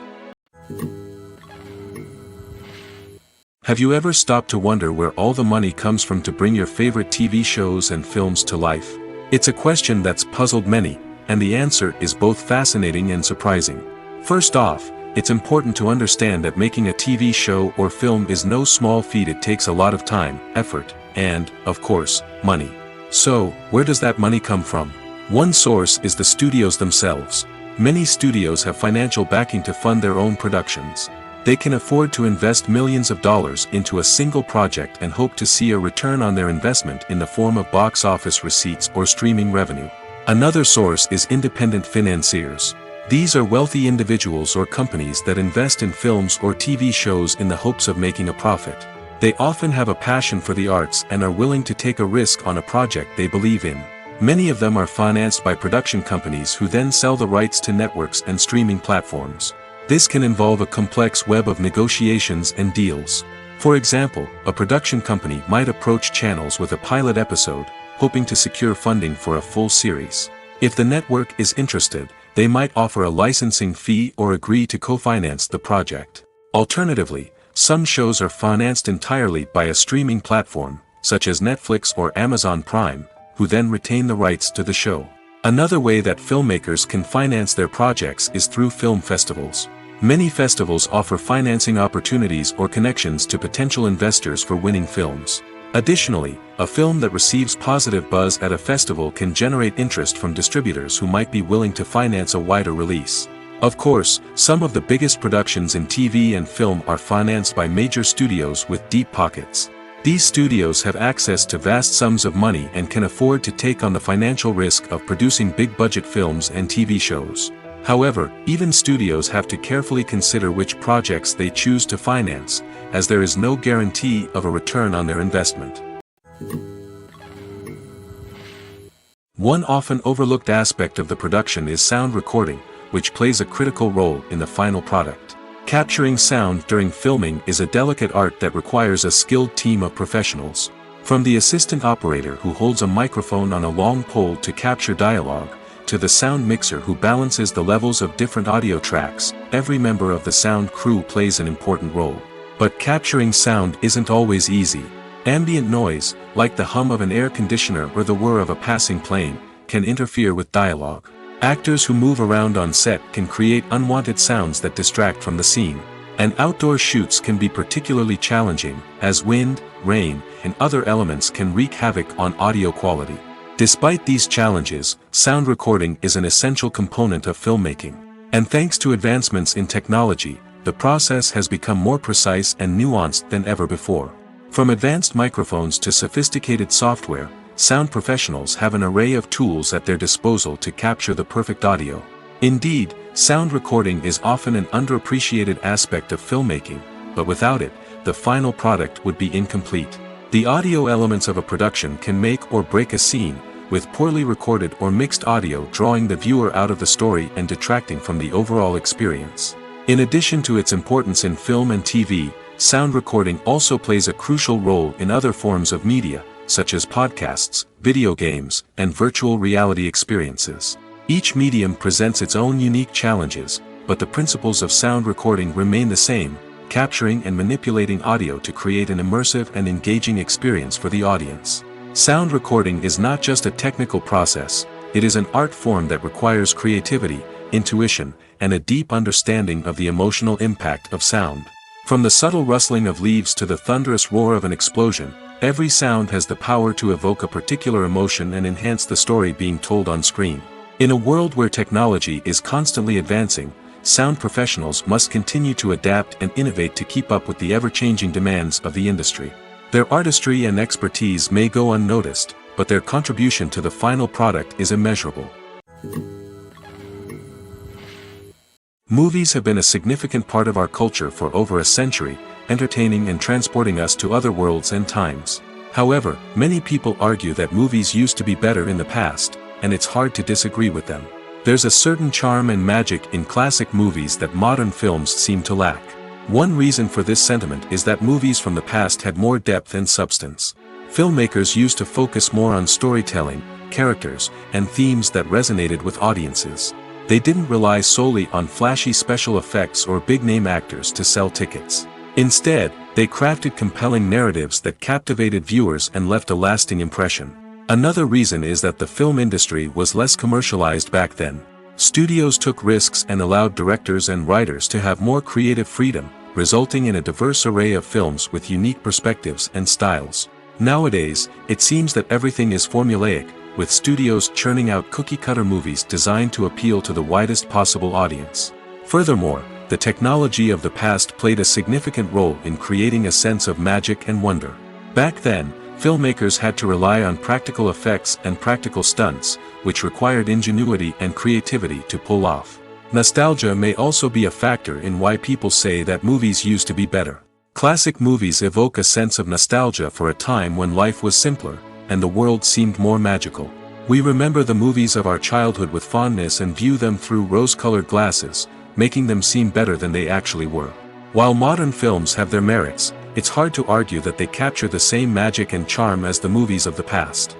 Have you ever stopped to wonder where all the money comes from to bring your favorite TV shows and films to life? It's a question that's puzzled many, and the answer is both fascinating and surprising. First off, it's important to understand that making a TV show or film is no small feat. It takes a lot of time, effort, and, of course, money. So, where does that money come from? One source is the studios themselves. Many studios have financial backing to fund their own productions. They can afford to invest millions of dollars into a single project and hope to see a return on their investment in the form of box office receipts or streaming revenue. Another source is independent financiers. These are wealthy individuals or companies that invest in films or TV shows in the hopes of making a profit. They often have a passion for the arts and are willing to take a risk on a project they believe in. Many of them are financed by production companies who then sell the rights to networks and streaming platforms. This can involve a complex web of negotiations and deals. For example, a production company might approach channels with a pilot episode, hoping to secure funding for a full series. If the network is interested, they might offer a licensing fee or agree to co-finance the project. Alternatively, some shows are financed entirely by a streaming platform, such as Netflix or Amazon Prime, who then retain the rights to the show. Another way that filmmakers can finance their projects is through film festivals. Many festivals offer financing opportunities or connections to potential investors for winning films. Additionally, a film that receives positive buzz at a festival can generate interest from distributors who might be willing to finance a wider release. Of course, some of the biggest productions in TV and film are financed by major studios with deep pockets. These studios have access to vast sums of money and can afford to take on the financial risk of producing big-budget films and TV shows. However, even studios have to carefully consider which projects they choose to finance, as there is no guarantee of a return on their investment. One often overlooked aspect of the production is sound recording, which plays a critical role in the final product. Capturing sound during filming is a delicate art that requires a skilled team of professionals. From the assistant operator who holds a microphone on a long pole to capture dialogue, to the sound mixer who balances the levels of different audio tracks, every member of the sound crew plays an important role. But capturing sound isn't always easy. Ambient noise, like the hum of an air conditioner or the whir of a passing plane, can interfere with dialogue. Actors who move around on set can create unwanted sounds that distract from the scene. And outdoor shoots can be particularly challenging, as wind, rain, and other elements can wreak havoc on audio quality. Despite these challenges, sound recording is an essential component of filmmaking. And thanks to advancements in technology, the process has become more precise and nuanced than ever before. From advanced microphones to sophisticated software, sound professionals have an array of tools at their disposal to capture the perfect audio. Indeed, sound recording is often an underappreciated aspect of filmmaking, but without it, the final product would be incomplete. The audio elements of a production can make or break a scene, with poorly recorded or mixed audio drawing the viewer out of the story and detracting from the overall experience. In addition to its importance in film and TV, sound recording also plays a crucial role in other forms of media, such as podcasts, video games, and virtual reality experiences. Each medium presents its own unique challenges, but the principles of sound recording remain the same, capturing and manipulating audio to create an immersive and engaging experience for the audience. Sound recording is not just a technical process, it is an art form that requires creativity, intuition, and a deep understanding of the emotional impact of sound. From the subtle rustling of leaves to the thunderous roar of an explosion, every sound has the power to evoke a particular emotion and enhance the story being told on screen. In a world where technology is constantly advancing, sound professionals must continue to adapt and innovate to keep up with the ever-changing demands of the industry. Their artistry and expertise may go unnoticed, but their contribution to the final product is immeasurable. Movies have been a significant part of our culture for over a century, entertaining and transporting us to other worlds and times. However, many people argue that movies used to be better in the past, and it's hard to disagree with them. There's a certain charm and magic in classic movies that modern films seem to lack. One reason for this sentiment is that movies from the past had more depth and substance. Filmmakers used to focus more on storytelling, characters, and themes that resonated with audiences. They didn't rely solely on flashy special effects or big-name actors to sell tickets. Instead, they crafted compelling narratives that captivated viewers and left a lasting impression. Another reason is that the film industry was less commercialized back then. Studios took risks and allowed directors and writers to have more creative freedom, resulting in a diverse array of films with unique perspectives and styles. Nowadays, it seems that everything is formulaic, with studios churning out cookie-cutter movies designed to appeal to the widest possible audience. Furthermore, the technology of the past played a significant role in creating a sense of magic and wonder. Back then, filmmakers had to rely on practical effects and practical stunts, which required ingenuity and creativity to pull off. Nostalgia may also be a factor in why people say that movies used to be better. Classic movies evoke a sense of nostalgia for a time when life was simpler, and the world seemed more magical. We remember the movies of our childhood with fondness and view them through rose-colored glasses, making them seem better than they actually were. While modern films have their merits, it's hard to argue that they capture the same magic and charm as the movies of the past.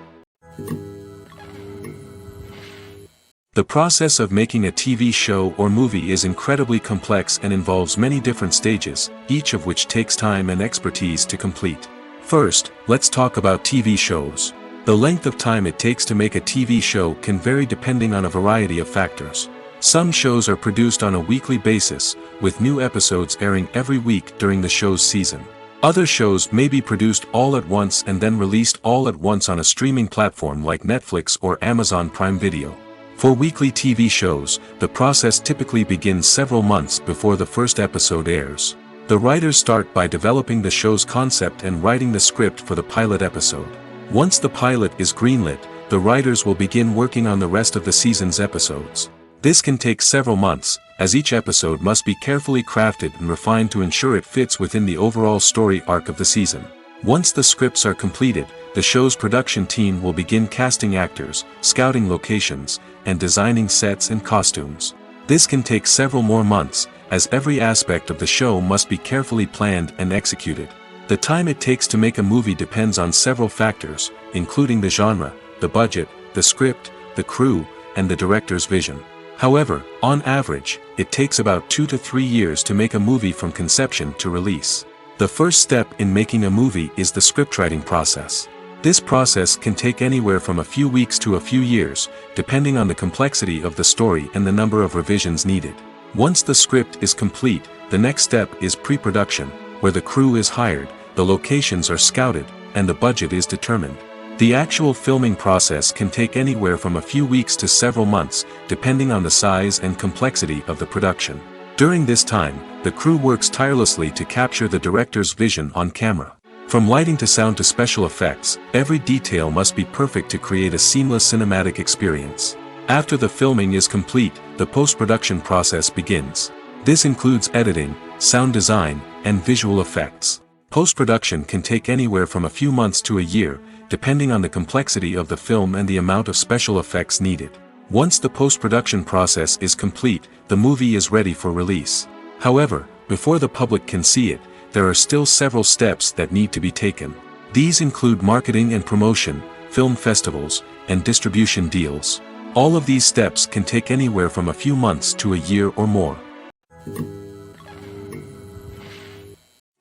The process of making a TV show or movie is incredibly complex and involves many different stages, each of which takes time and expertise to complete. First, let's talk about TV shows. The length of time it takes to make a TV show can vary depending on a variety of factors. Some shows are produced on a weekly basis, with new episodes airing every week during the show's season. Other shows may be produced all at once and then released all at once on a streaming platform like Netflix or Amazon Prime Video. For weekly TV shows, the process typically begins several months before the first episode airs. The writers start by developing the show's concept and writing the script for the pilot episode. Once the pilot is greenlit, the writers will begin working on the rest of the season's episodes. This can take several months, as each episode must be carefully crafted and refined to ensure it fits within the overall story arc of the season. Once the scripts are completed, the show's production team will begin casting actors, scouting locations, and designing sets and costumes. This can take several more months, as every aspect of the show must be carefully planned and executed. The time it takes to make a movie depends on several factors, including the genre, the budget, the script, the crew, and the director's vision. However, on average, it takes about 2 to 3 years to make a movie from conception to release. The first step in making a movie is the scriptwriting process. This process can take anywhere from a few weeks to a few years, depending on the complexity of the story and the number of revisions needed. Once the script is complete, the next step is pre-production, where the crew is hired, the locations are scouted, and the budget is determined. The actual filming process can take anywhere from a few weeks to several months, depending on the size and complexity of the production. During this time, the crew works tirelessly to capture the director's vision on camera. From lighting to sound to special effects, every detail must be perfect to create a seamless cinematic experience. After the filming is complete, the post-production process begins. This includes editing, sound design, and visual effects. Post-production can take anywhere from a few months to a year, depending on the complexity of the film and the amount of special effects needed. Once the post-production process is complete, the movie is ready for release. However, before the public can see it, there are still several steps that need to be taken. These include marketing and promotion, film festivals, and distribution deals. All of these steps can take anywhere from a few months to a year or more.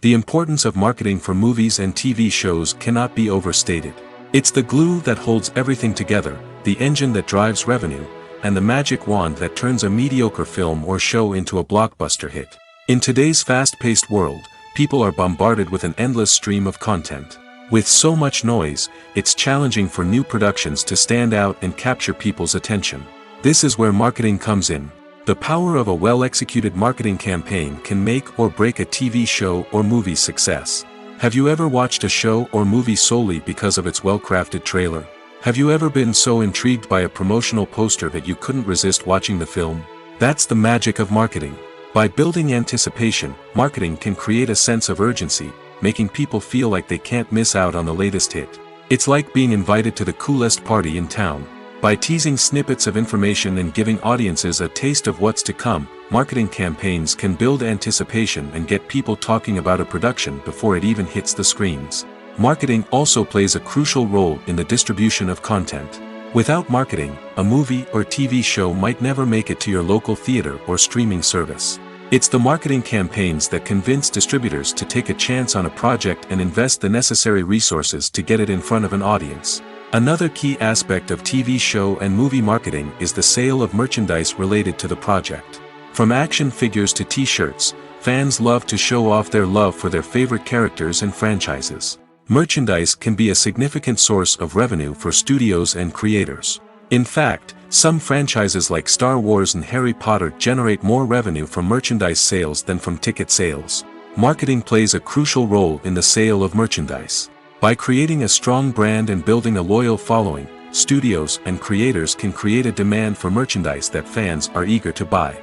The importance of marketing for movies and TV shows cannot be overstated. It's the glue that holds everything together, the engine that drives revenue, and the magic wand that turns a mediocre film or show into a blockbuster hit. In today's fast-paced world, people are bombarded with an endless stream of content. With so much noise, it's challenging for new productions to stand out and capture people's attention. This is where marketing comes in. The power of a well-executed marketing campaign can make or break a TV show or movie's success. Have you ever watched a show or movie solely because of its well-crafted trailer? Have you ever been so intrigued by a promotional poster that you couldn't resist watching the film? That's the magic of marketing. By building anticipation, marketing can create a sense of urgency, making people feel like they can't miss out on the latest hit. It's like being invited to the coolest party in town. By teasing snippets of information and giving audiences a taste of what's to come, marketing campaigns can build anticipation and get people talking about a production before it even hits the screens. Marketing also plays a crucial role in the distribution of content. Without marketing, a movie or TV show might never make it to your local theater or streaming service. It's the marketing campaigns that convince distributors to take a chance on a project and invest the necessary resources to get it in front of an audience. Another key aspect of TV show and movie marketing is the sale of merchandise related to the project. From action figures to t-shirts, fans love to show off their love for their favorite characters and franchises. Merchandise can be a significant source of revenue for studios and creators. In fact, some franchises like Star Wars and Harry Potter generate more revenue from merchandise sales than from ticket sales. Marketing plays a crucial role in the sale of merchandise. By creating a strong brand and building a loyal following, studios and creators can create a demand for merchandise that fans are eager to buy.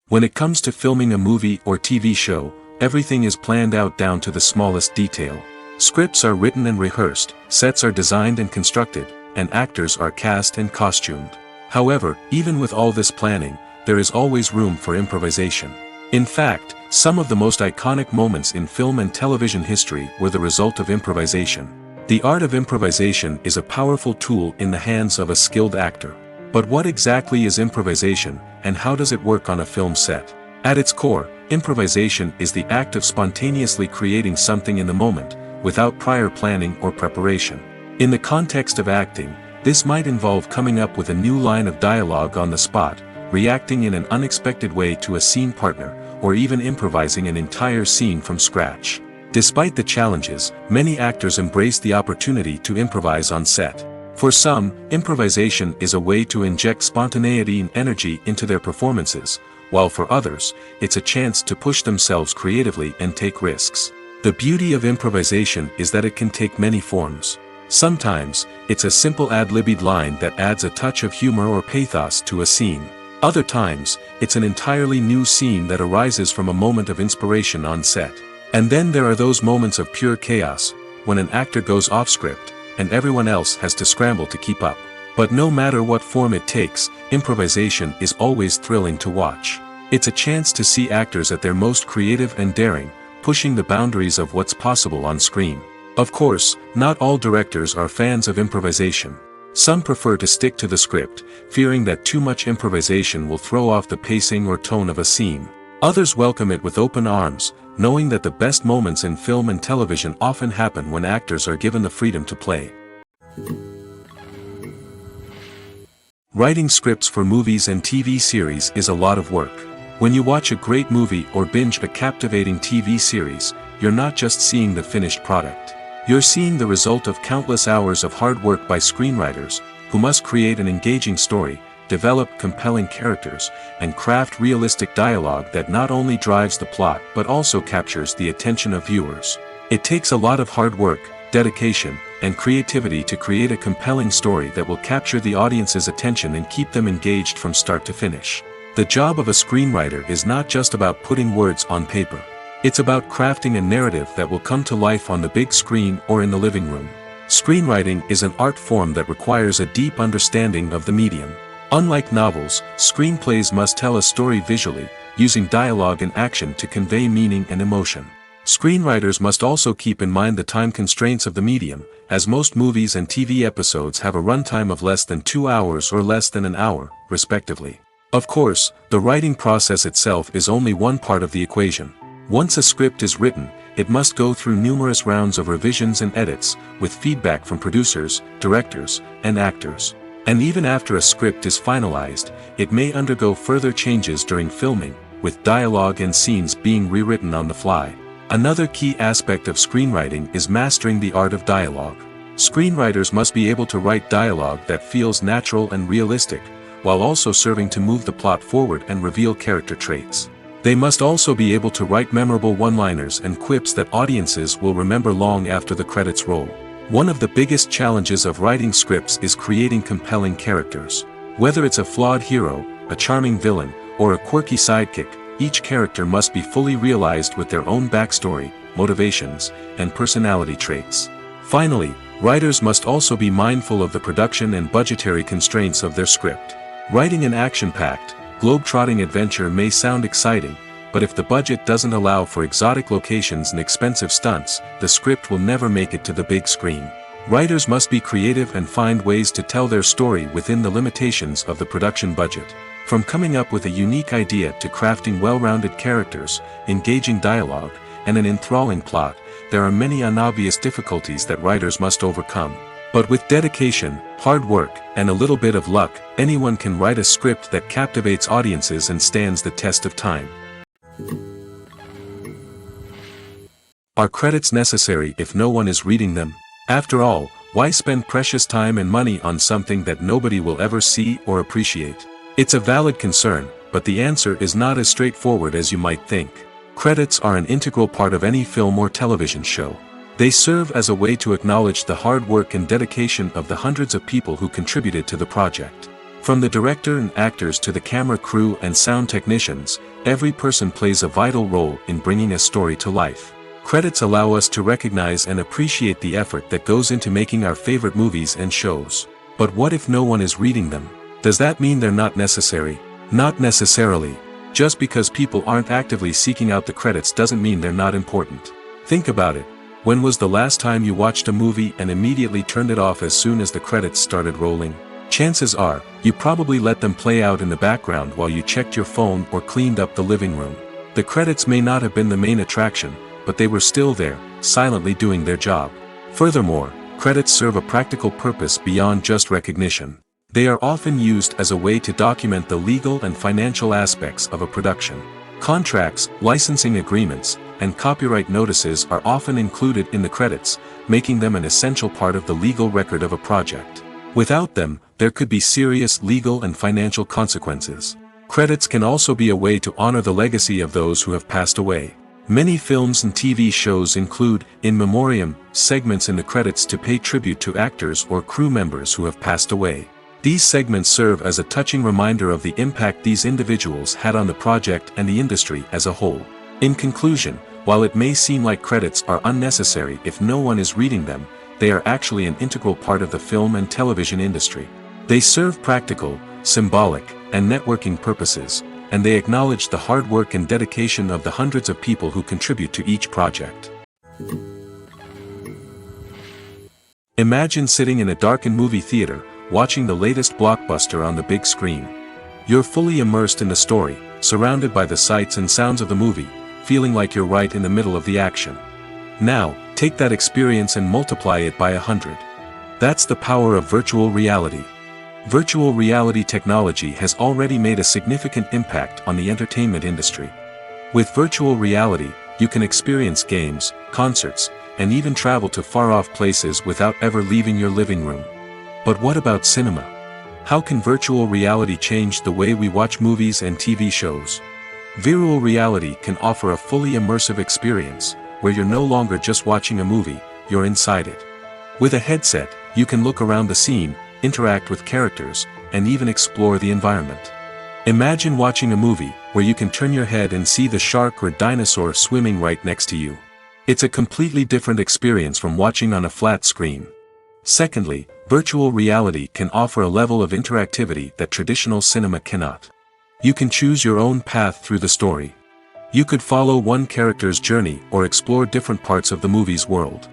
When it comes to filming a movie or TV show, everything is planned out down to the smallest detail. Scripts are written and rehearsed, sets are designed and constructed, and actors are cast and costumed. However, even with all this planning, there is always room for improvisation. In fact, some of the most iconic moments in film and television history were the result of improvisation. The art of improvisation is a powerful tool in the hands of a skilled actor. But what exactly is improvisation, and how does it work on a film set? At its core, improvisation is the act of spontaneously creating something in the moment, without prior planning or preparation. In the context of acting, this might involve coming up with a new line of dialogue on the spot, reacting in an unexpected way to a scene partner, or even improvising an entire scene from scratch. Despite the challenges, many actors embrace the opportunity to improvise on set. For some, improvisation is a way to inject spontaneity and energy into their performances, while for others, it's a chance to push themselves creatively and take risks. The beauty of improvisation is that it can take many forms. Sometimes, it's a simple ad-libbed line that adds a touch of humor or pathos to a scene. Other times, it's an entirely new scene that arises from a moment of inspiration on set. And then there are those moments of pure chaos, when an actor goes off script, and everyone else has to scramble to keep up. But no matter what form it takes, improvisation is always thrilling to watch. It's a chance to see actors at their most creative and daring, pushing the boundaries of what's possible on screen. Of course, not all directors are fans of improvisation. Some prefer to stick to the script, fearing that too much improvisation will throw off the pacing or tone of a scene. Others welcome it with open arms, knowing that the best moments in film and television often happen when actors are given the freedom to play. Writing scripts for movies and TV series is a lot of work. When you watch a great movie or binge a captivating TV series, you're not just seeing the finished product. You're seeing the result of countless hours of hard work by screenwriters, who must create an engaging story, develop compelling characters, and craft realistic dialogue that not only drives the plot but also captures the attention of viewers. It takes a lot of hard work, dedication, and creativity to create a compelling story that will capture the audience's attention and keep them engaged from start to finish. The job of a screenwriter is not just about putting words on paper. It's about crafting a narrative that will come to life on the big screen or in the living room. Screenwriting is an art form that requires a deep understanding of the medium. Unlike novels, screenplays must tell a story visually, using dialogue and action to convey meaning and emotion. Screenwriters must also keep in mind the time constraints of the medium, as most movies and TV episodes have a runtime of less than 2 hours or less than an hour, respectively. Of course, the writing process itself is only one part of the equation. Once a script is written, it must go through numerous rounds of revisions and edits, with feedback from producers, directors, and actors. And even after a script is finalized, it may undergo further changes during filming, with dialogue and scenes being rewritten on the fly. Another key aspect of screenwriting is mastering the art of dialogue. Screenwriters must be able to write dialogue that feels natural and realistic, while also serving to move the plot forward and reveal character traits. They must also be able to write memorable one-liners and quips that audiences will remember long after the credits roll. One of the biggest challenges of writing scripts is creating compelling characters. Whether it's a flawed hero, a charming villain, or a quirky sidekick, each character must be fully realized with their own backstory, motivations, and personality traits. Finally, writers must also be mindful of the production and budgetary constraints of their script. Writing an action-packed, globe-trotting adventure may sound exciting, but if the budget doesn't allow for exotic locations and expensive stunts, the script will never make it to the big screen. Writers must be creative and find ways to tell their story within the limitations of the production budget. From coming up with a unique idea to crafting well-rounded characters, engaging dialogue, and an enthralling plot, there are many unobvious difficulties that writers must overcome. But with dedication, hard work, and a little bit of luck, anyone can write a script that captivates audiences and stands the test of time. Are credits necessary if no one is reading them? After all, why spend precious time and money on something that nobody will ever see or appreciate? It's a valid concern, but the answer is not as straightforward as you might think. Credits are an integral part of any film or television show. They serve as a way to acknowledge the hard work and dedication of the hundreds of people who contributed to the project. From the director and actors to the camera crew and sound technicians, every person plays a vital role in bringing a story to life. Credits allow us to recognize and appreciate the effort that goes into making our favorite movies and shows. But what if no one is reading them? Does that mean they're not necessary? Not necessarily. Just because people aren't actively seeking out the credits doesn't mean they're not important. Think about it. When was the last time you watched a movie and immediately turned it off as soon as the credits started rolling? Chances are, you probably let them play out in the background while you checked your phone or cleaned up the living room. The credits may not have been the main attraction, but they were still there, silently doing their job. Furthermore, credits serve a practical purpose beyond just recognition. They are often used as a way to document the legal and financial aspects of a production. Contracts, licensing agreements, and copyright notices are often included in the credits, making them an essential part of the legal record of a project. Without them, there could be serious legal and financial consequences. Credits can also be a way to honor the legacy of those who have passed away. Many films and TV shows include, in memoriam, segments in the credits to pay tribute to actors or crew members who have passed away. These segments serve as a touching reminder of the impact these individuals had on the project and the industry as a whole. In conclusion, while it may seem like credits are unnecessary if no one is reading them, they are actually an integral part of the film and television industry. They serve practical, symbolic, and networking purposes, and they acknowledge the hard work and dedication of the hundreds of people who contribute to each project. Imagine sitting in a darkened movie theater, watching the latest blockbuster on the big screen. You're fully immersed in the story, surrounded by the sights and sounds of the movie, feeling like you're right in the middle of the action. Now, take that experience and multiply it by 100. That's the power of virtual reality. Virtual reality technology has already made a significant impact on the entertainment industry. With virtual reality, you can experience games, concerts, and even travel to far-off places without ever leaving your living room. But what about cinema? How can virtual reality change the way we watch movies and TV shows? Virtual reality can offer a fully immersive experience, where you're no longer just watching a movie, you're inside it. With a headset, you can look around the scene, interact with characters, and even explore the environment. Imagine watching a movie where you can turn your head and see the shark or dinosaur swimming right next to you. It's a completely different experience from watching on a flat screen. Secondly, virtual reality can offer a level of interactivity that traditional cinema cannot. You can choose your own path through the story. You could follow one character's journey or explore different parts of the movie's world.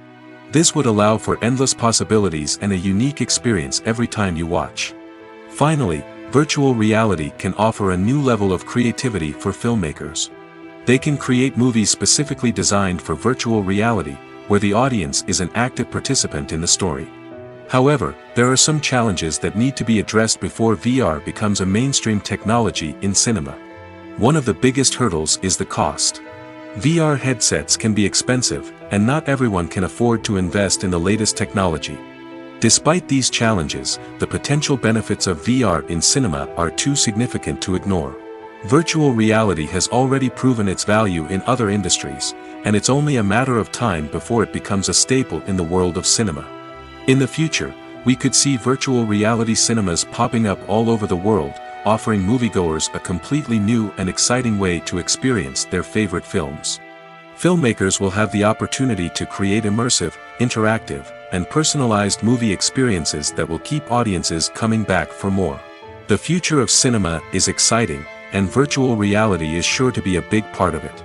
This would allow for endless possibilities and a unique experience every time you watch. Finally, virtual reality can offer a new level of creativity for filmmakers. They can create movies specifically designed for virtual reality, where the audience is an active participant in the story. However, there are some challenges that need to be addressed before VR becomes a mainstream technology in cinema. One of the biggest hurdles is the cost. VR headsets can be expensive, and not everyone can afford to invest in the latest technology. Despite these challenges, the potential benefits of VR in cinema are too significant to ignore. Virtual reality has already proven its value in other industries, and it's only a matter of time before it becomes a staple in the world of cinema. In the future, we could see virtual reality cinemas popping up all over the world, offering moviegoers a completely new and exciting way to experience their favorite films. Filmmakers will have the opportunity to create immersive, interactive, and personalized movie experiences that will keep audiences coming back for more. The future of cinema is exciting, and virtual reality is sure to be a big part of it.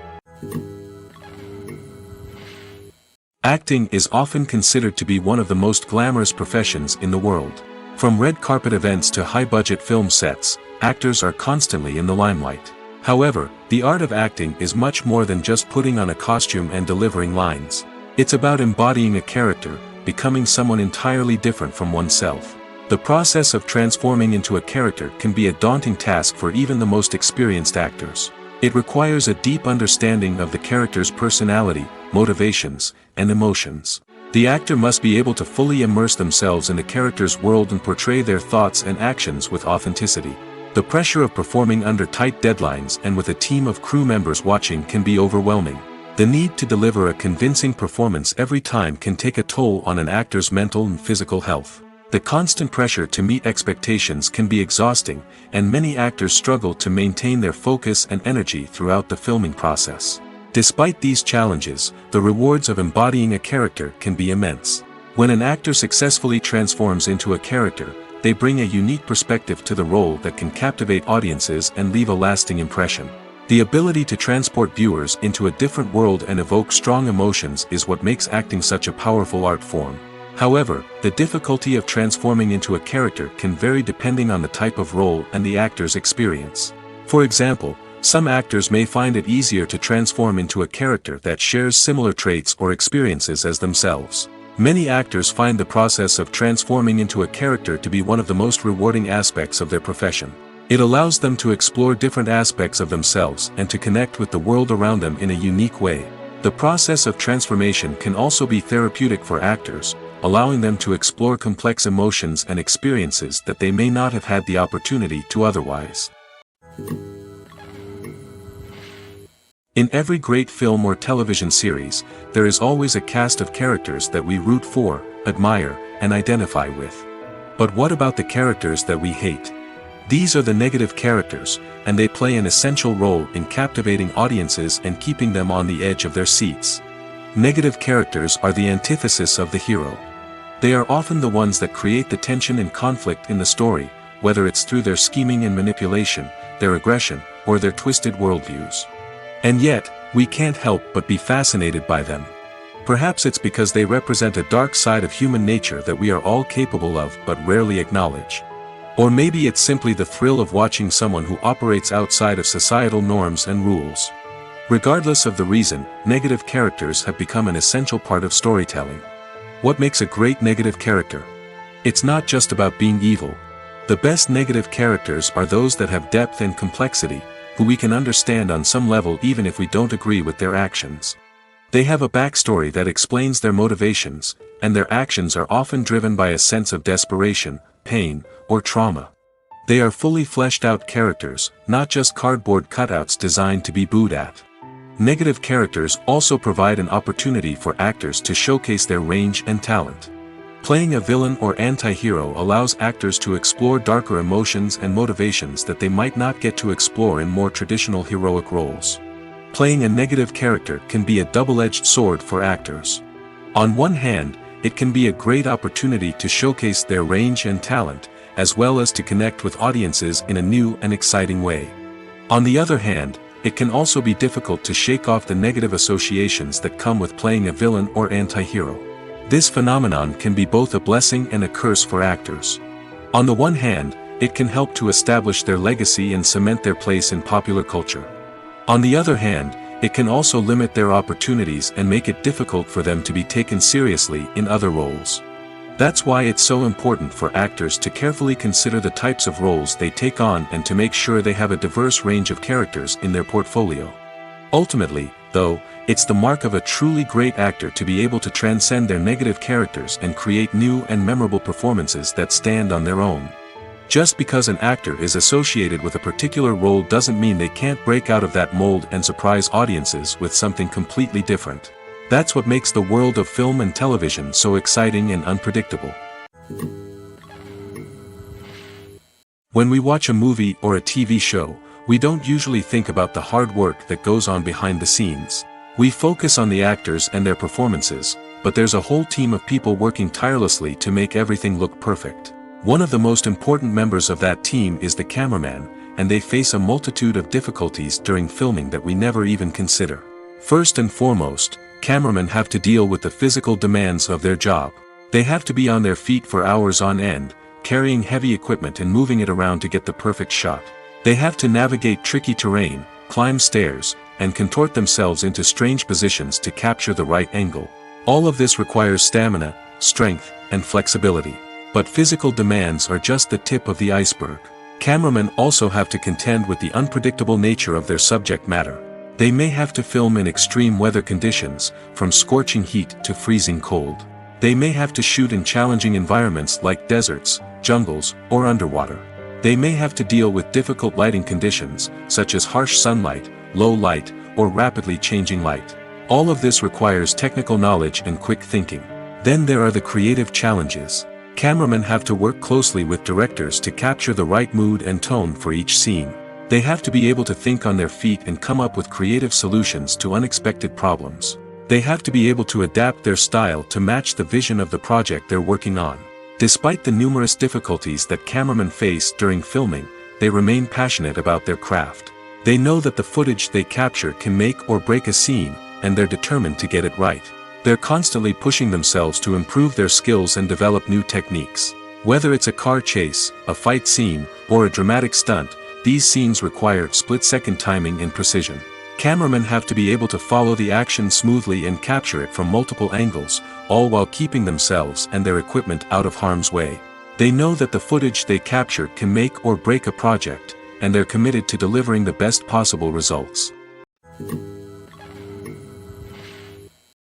Acting is often considered to be one of the most glamorous professions in the world. From red carpet events to high-budget film sets, actors are constantly in the limelight. However, the art of acting is much more than just putting on a costume and delivering lines. It's about embodying a character, becoming someone entirely different from oneself. The process of transforming into a character can be a daunting task for even the most experienced actors. It requires a deep understanding of the character's personality, motivations, and emotions. The actor must be able to fully immerse themselves in the character's world and portray their thoughts and actions with authenticity. The pressure of performing under tight deadlines and with a team of crew members watching can be overwhelming. The need to deliver a convincing performance every time can take a toll on an actor's mental and physical health. The constant pressure to meet expectations can be exhausting, and many actors struggle to maintain their focus and energy throughout the filming process. Despite these challenges, the rewards of embodying a character can be immense. When an actor successfully transforms into a character, they bring a unique perspective to the role that can captivate audiences and leave a lasting impression. The ability to transport viewers into a different world and evoke strong emotions is what makes acting such a powerful art form. However, the difficulty of transforming into a character can vary depending on the type of role and the actor's experience. For example, some actors may find it easier to transform into a character that shares similar traits or experiences as themselves. Many actors find the process of transforming into a character to be one of the most rewarding aspects of their profession. It allows them to explore different aspects of themselves and to connect with the world around them in a unique way. The process of transformation can also be therapeutic for actors, allowing them to explore complex emotions and experiences that they may not have had the opportunity to otherwise. In every great film or television series, there is always a cast of characters that we root for, admire, and identify with. But what about the characters that we hate? These are the negative characters, and they play an essential role in captivating audiences and keeping them on the edge of their seats. Negative characters are the antithesis of the hero. They are often the ones that create the tension and conflict in the story, whether it's through their scheming and manipulation, their aggression, or their twisted worldviews. And yet, we can't help but be fascinated by them. Perhaps it's because they represent a dark side of human nature that we are all capable of but rarely acknowledge. Or maybe it's simply the thrill of watching someone who operates outside of societal norms and rules. Regardless of the reason, negative characters have become an essential part of storytelling. What makes a great negative character? It's not just about being evil. The best negative characters are those that have depth and complexity, who we can understand on some level even if we don't agree with their actions. They have a backstory that explains their motivations, and their actions are often driven by a sense of desperation, pain, or trauma. They are fully fleshed out characters, not just cardboard cutouts designed to be booed at. Negative characters also provide an opportunity for actors to showcase their range and talent. Playing a villain or anti-hero allows actors to explore darker emotions and motivations that they might not get to explore in more traditional heroic roles. Playing a negative character can be a double-edged sword for actors. On one hand, it can be a great opportunity to showcase their range and talent, as well as to connect with audiences in a new and exciting way. On the other hand, it can also be difficult to shake off the negative associations that come with playing a villain or anti-hero. This phenomenon can be both a blessing and a curse for actors. On the one hand, it can help to establish their legacy and cement their place in popular culture. On the other hand, it can also limit their opportunities and make it difficult for them to be taken seriously in other roles. That's why it's so important for actors to carefully consider the types of roles they take on and to make sure they have a diverse range of characters in their portfolio. Ultimately, though, it's the mark of a truly great actor to be able to transcend their negative characters and create new and memorable performances that stand on their own. Just because an actor is associated with a particular role doesn't mean they can't break out of that mold and surprise audiences with something completely different. That's what makes the world of film and television so exciting and unpredictable. When we watch a movie or a TV show, we don't usually think about the hard work that goes on behind the scenes. We focus on the actors and their performances, but there's a whole team of people working tirelessly to make everything look perfect. One of the most important members of that team is the cameraman, and they face a multitude of difficulties during filming that we never even consider. First and foremost, cameramen have to deal with the physical demands of their job. They have to be on their feet for hours on end, carrying heavy equipment and moving it around to get the perfect shot. They have to navigate tricky terrain, climb stairs, and contort themselves into strange positions to capture the right angle. All of this requires stamina, strength, and flexibility. But physical demands are just the tip of the iceberg. Cameramen also have to contend with the unpredictable nature of their subject matter. They may have to film in extreme weather conditions, from scorching heat to freezing cold. They may have to shoot in challenging environments like deserts, jungles, or underwater. They may have to deal with difficult lighting conditions, such as harsh sunlight, low light, or rapidly changing light. All of this requires technical knowledge and quick thinking. Then there are the creative challenges. Cameramen have to work closely with directors to capture the right mood and tone for each scene. They have to be able to think on their feet and come up with creative solutions to unexpected problems. They have to be able to adapt their style to match the vision of the project they're working on. Despite the numerous difficulties that cameramen face during filming, they remain passionate about their craft. They know that the footage they capture can make or break a scene, and they're determined to get it right. They're constantly pushing themselves to improve their skills and develop new techniques. Whether it's a car chase, a fight scene, or a dramatic stunt, these scenes require split-second timing and precision. Cameramen have to be able to follow the action smoothly and capture it from multiple angles, all while keeping themselves and their equipment out of harm's way. They know that the footage they capture can make or break a project, and they're committed to delivering the best possible results.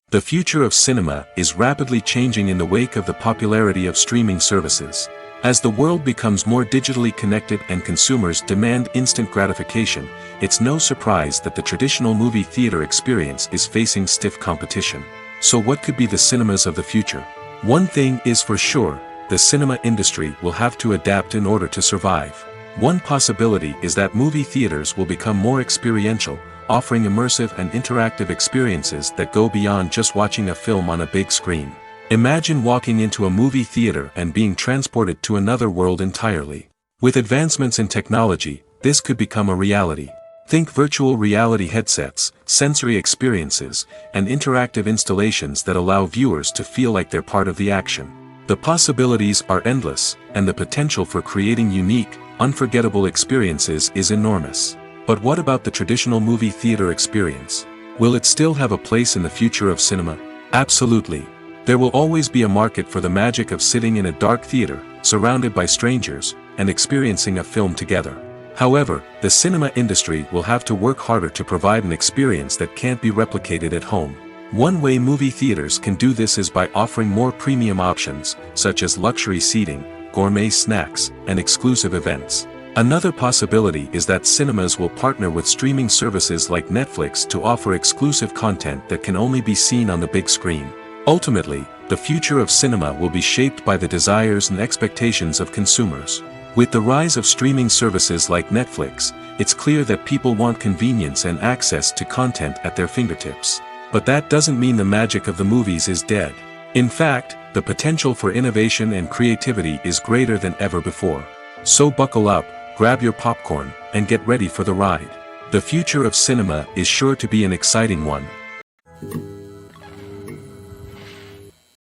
The future of cinema is rapidly changing in the wake of the popularity of streaming services. As the world becomes more digitally connected and consumers demand instant gratification, it's no surprise that the traditional movie theater experience is facing stiff competition. So what could be the cinemas of the future? One thing is for sure, the cinema industry will have to adapt in order to survive. One possibility is that movie theaters will become more experiential, offering immersive and interactive experiences that go beyond just watching a film on a big screen. Imagine walking into a movie theater and being transported to another world entirely. With advancements in technology, this could become a reality. Think virtual reality headsets, sensory experiences, and interactive installations that allow viewers to feel like they're part of the action. The possibilities are endless, and the potential for creating unique, unforgettable experiences is enormous. But what about the traditional movie theater experience? Will it still have a place in the future of cinema? Absolutely. There will always be a market for the magic of sitting in a dark theater, surrounded by strangers, and experiencing a film together. However, the cinema industry will have to work harder to provide an experience that can't be replicated at home. One way movie theaters can do this is by offering more premium options, such as luxury seating, gourmet snacks, and exclusive events. Another possibility is that cinemas will partner with streaming services like Netflix to offer exclusive content that can only be seen on the big screen. Ultimately, the future of cinema will be shaped by the desires and expectations of consumers. With the rise of streaming services like Netflix, it's clear that people want convenience and access to content at their fingertips. But that doesn't mean the magic of the movies is dead. In fact, the potential for innovation and creativity is greater than ever before. So buckle up, grab your popcorn, and get ready for the ride. The future of cinema is sure to be an exciting one.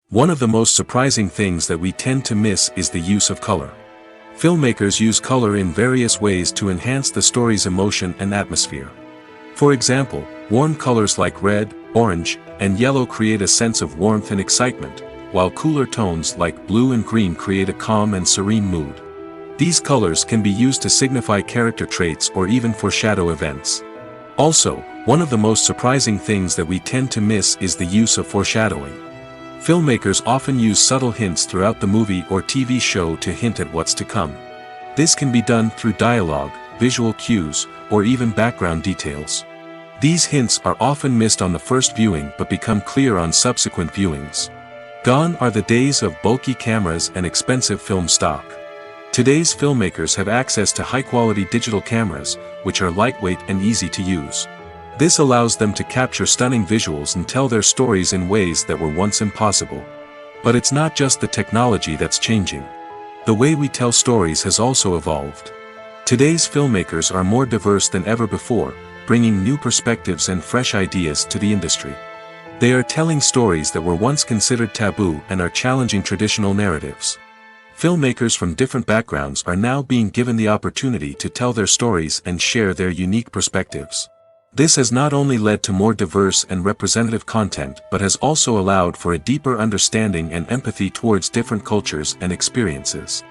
One of the most surprising things that we tend to miss is the use of color. Filmmakers use color in various ways to enhance the story's emotion and atmosphere. For example, warm colors like red, orange, and yellow create a sense of warmth and excitement, while cooler tones like blue and green create a calm and serene mood. These colors can be used to signify character traits or even foreshadow events. Also, one of the most surprising things that we tend to miss is the use of foreshadowing. Filmmakers often use subtle hints throughout the movie or TV show to hint at what's to come. This can be done through dialogue, visual cues, or even background details. These hints are often missed on the first viewing but become clear on subsequent viewings. Gone are the days of bulky cameras and expensive film stock. Today's filmmakers have access to high-quality digital cameras, which are lightweight and easy to use. This allows them to capture stunning visuals and tell their stories in ways that were once impossible. But it's not just the technology that's changing. The way we tell stories has also evolved. Today's filmmakers are more diverse than ever before, bringing new perspectives and fresh ideas to the industry. They are telling stories that were once considered taboo and are challenging traditional narratives. Filmmakers from different backgrounds are now being given the opportunity to tell their stories and share their unique perspectives. This has not only led to more diverse and representative content but has also allowed for a deeper understanding and empathy towards different cultures and experiences.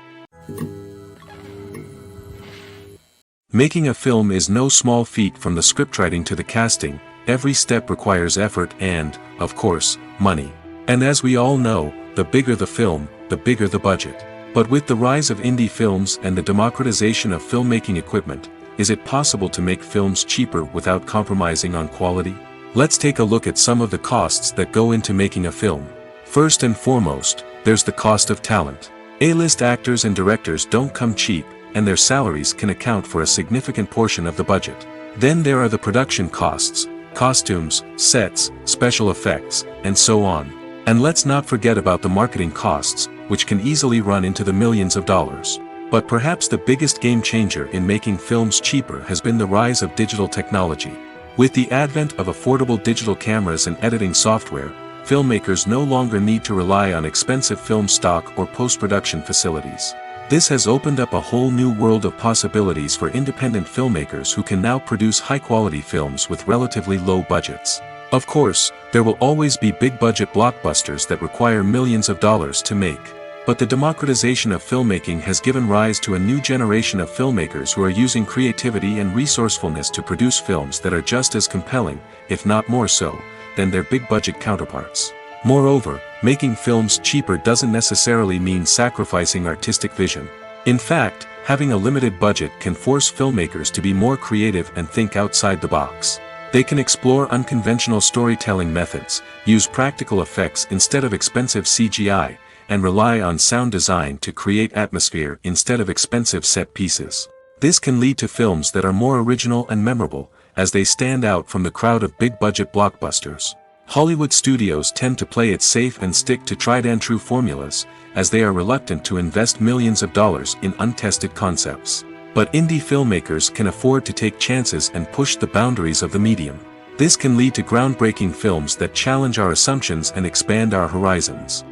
Making a film is no small feat. From the scriptwriting to the casting, every step requires effort and, of course, money. And as we all know, the bigger the film, the bigger the budget. But with the rise of indie films and the democratization of filmmaking equipment, is it possible to make films cheaper without compromising on quality? Let's take a look at some of the costs that go into making a film. First and foremost, there's the cost of talent. A-list actors and directors don't come cheap, and their salaries can account for a significant portion of the budget. Then there are the production costs, costumes, sets, special effects, and so on. And let's not forget about the marketing costs, which can easily run into the millions of dollars. But perhaps the biggest game changer in making films cheaper has been the rise of digital technology. With the advent of affordable digital cameras and editing software, filmmakers no longer need to rely on expensive film stock or post-production facilities. This has opened up a whole new world of possibilities for independent filmmakers who can now produce high-quality films with relatively low budgets. Of course, there will always be big-budget blockbusters that require millions of dollars to make. But the democratization of filmmaking has given rise to a new generation of filmmakers who are using creativity and resourcefulness to produce films that are just as compelling, if not more so, than their big-budget counterparts. Moreover, making films cheaper doesn't necessarily mean sacrificing artistic vision. In fact, having a limited budget can force filmmakers to be more creative and think outside the box. They can explore unconventional storytelling methods, use practical effects instead of expensive CGI, and rely on sound design to create atmosphere instead of expensive set pieces. This can lead to films that are more original and memorable, as they stand out from the crowd of big-budget blockbusters. Hollywood studios tend to play it safe and stick to tried-and-true formulas, as they are reluctant to invest millions of dollars in untested concepts. But indie filmmakers can afford to take chances and push the boundaries of the medium. This can lead to groundbreaking films that challenge our assumptions and expand our horizons.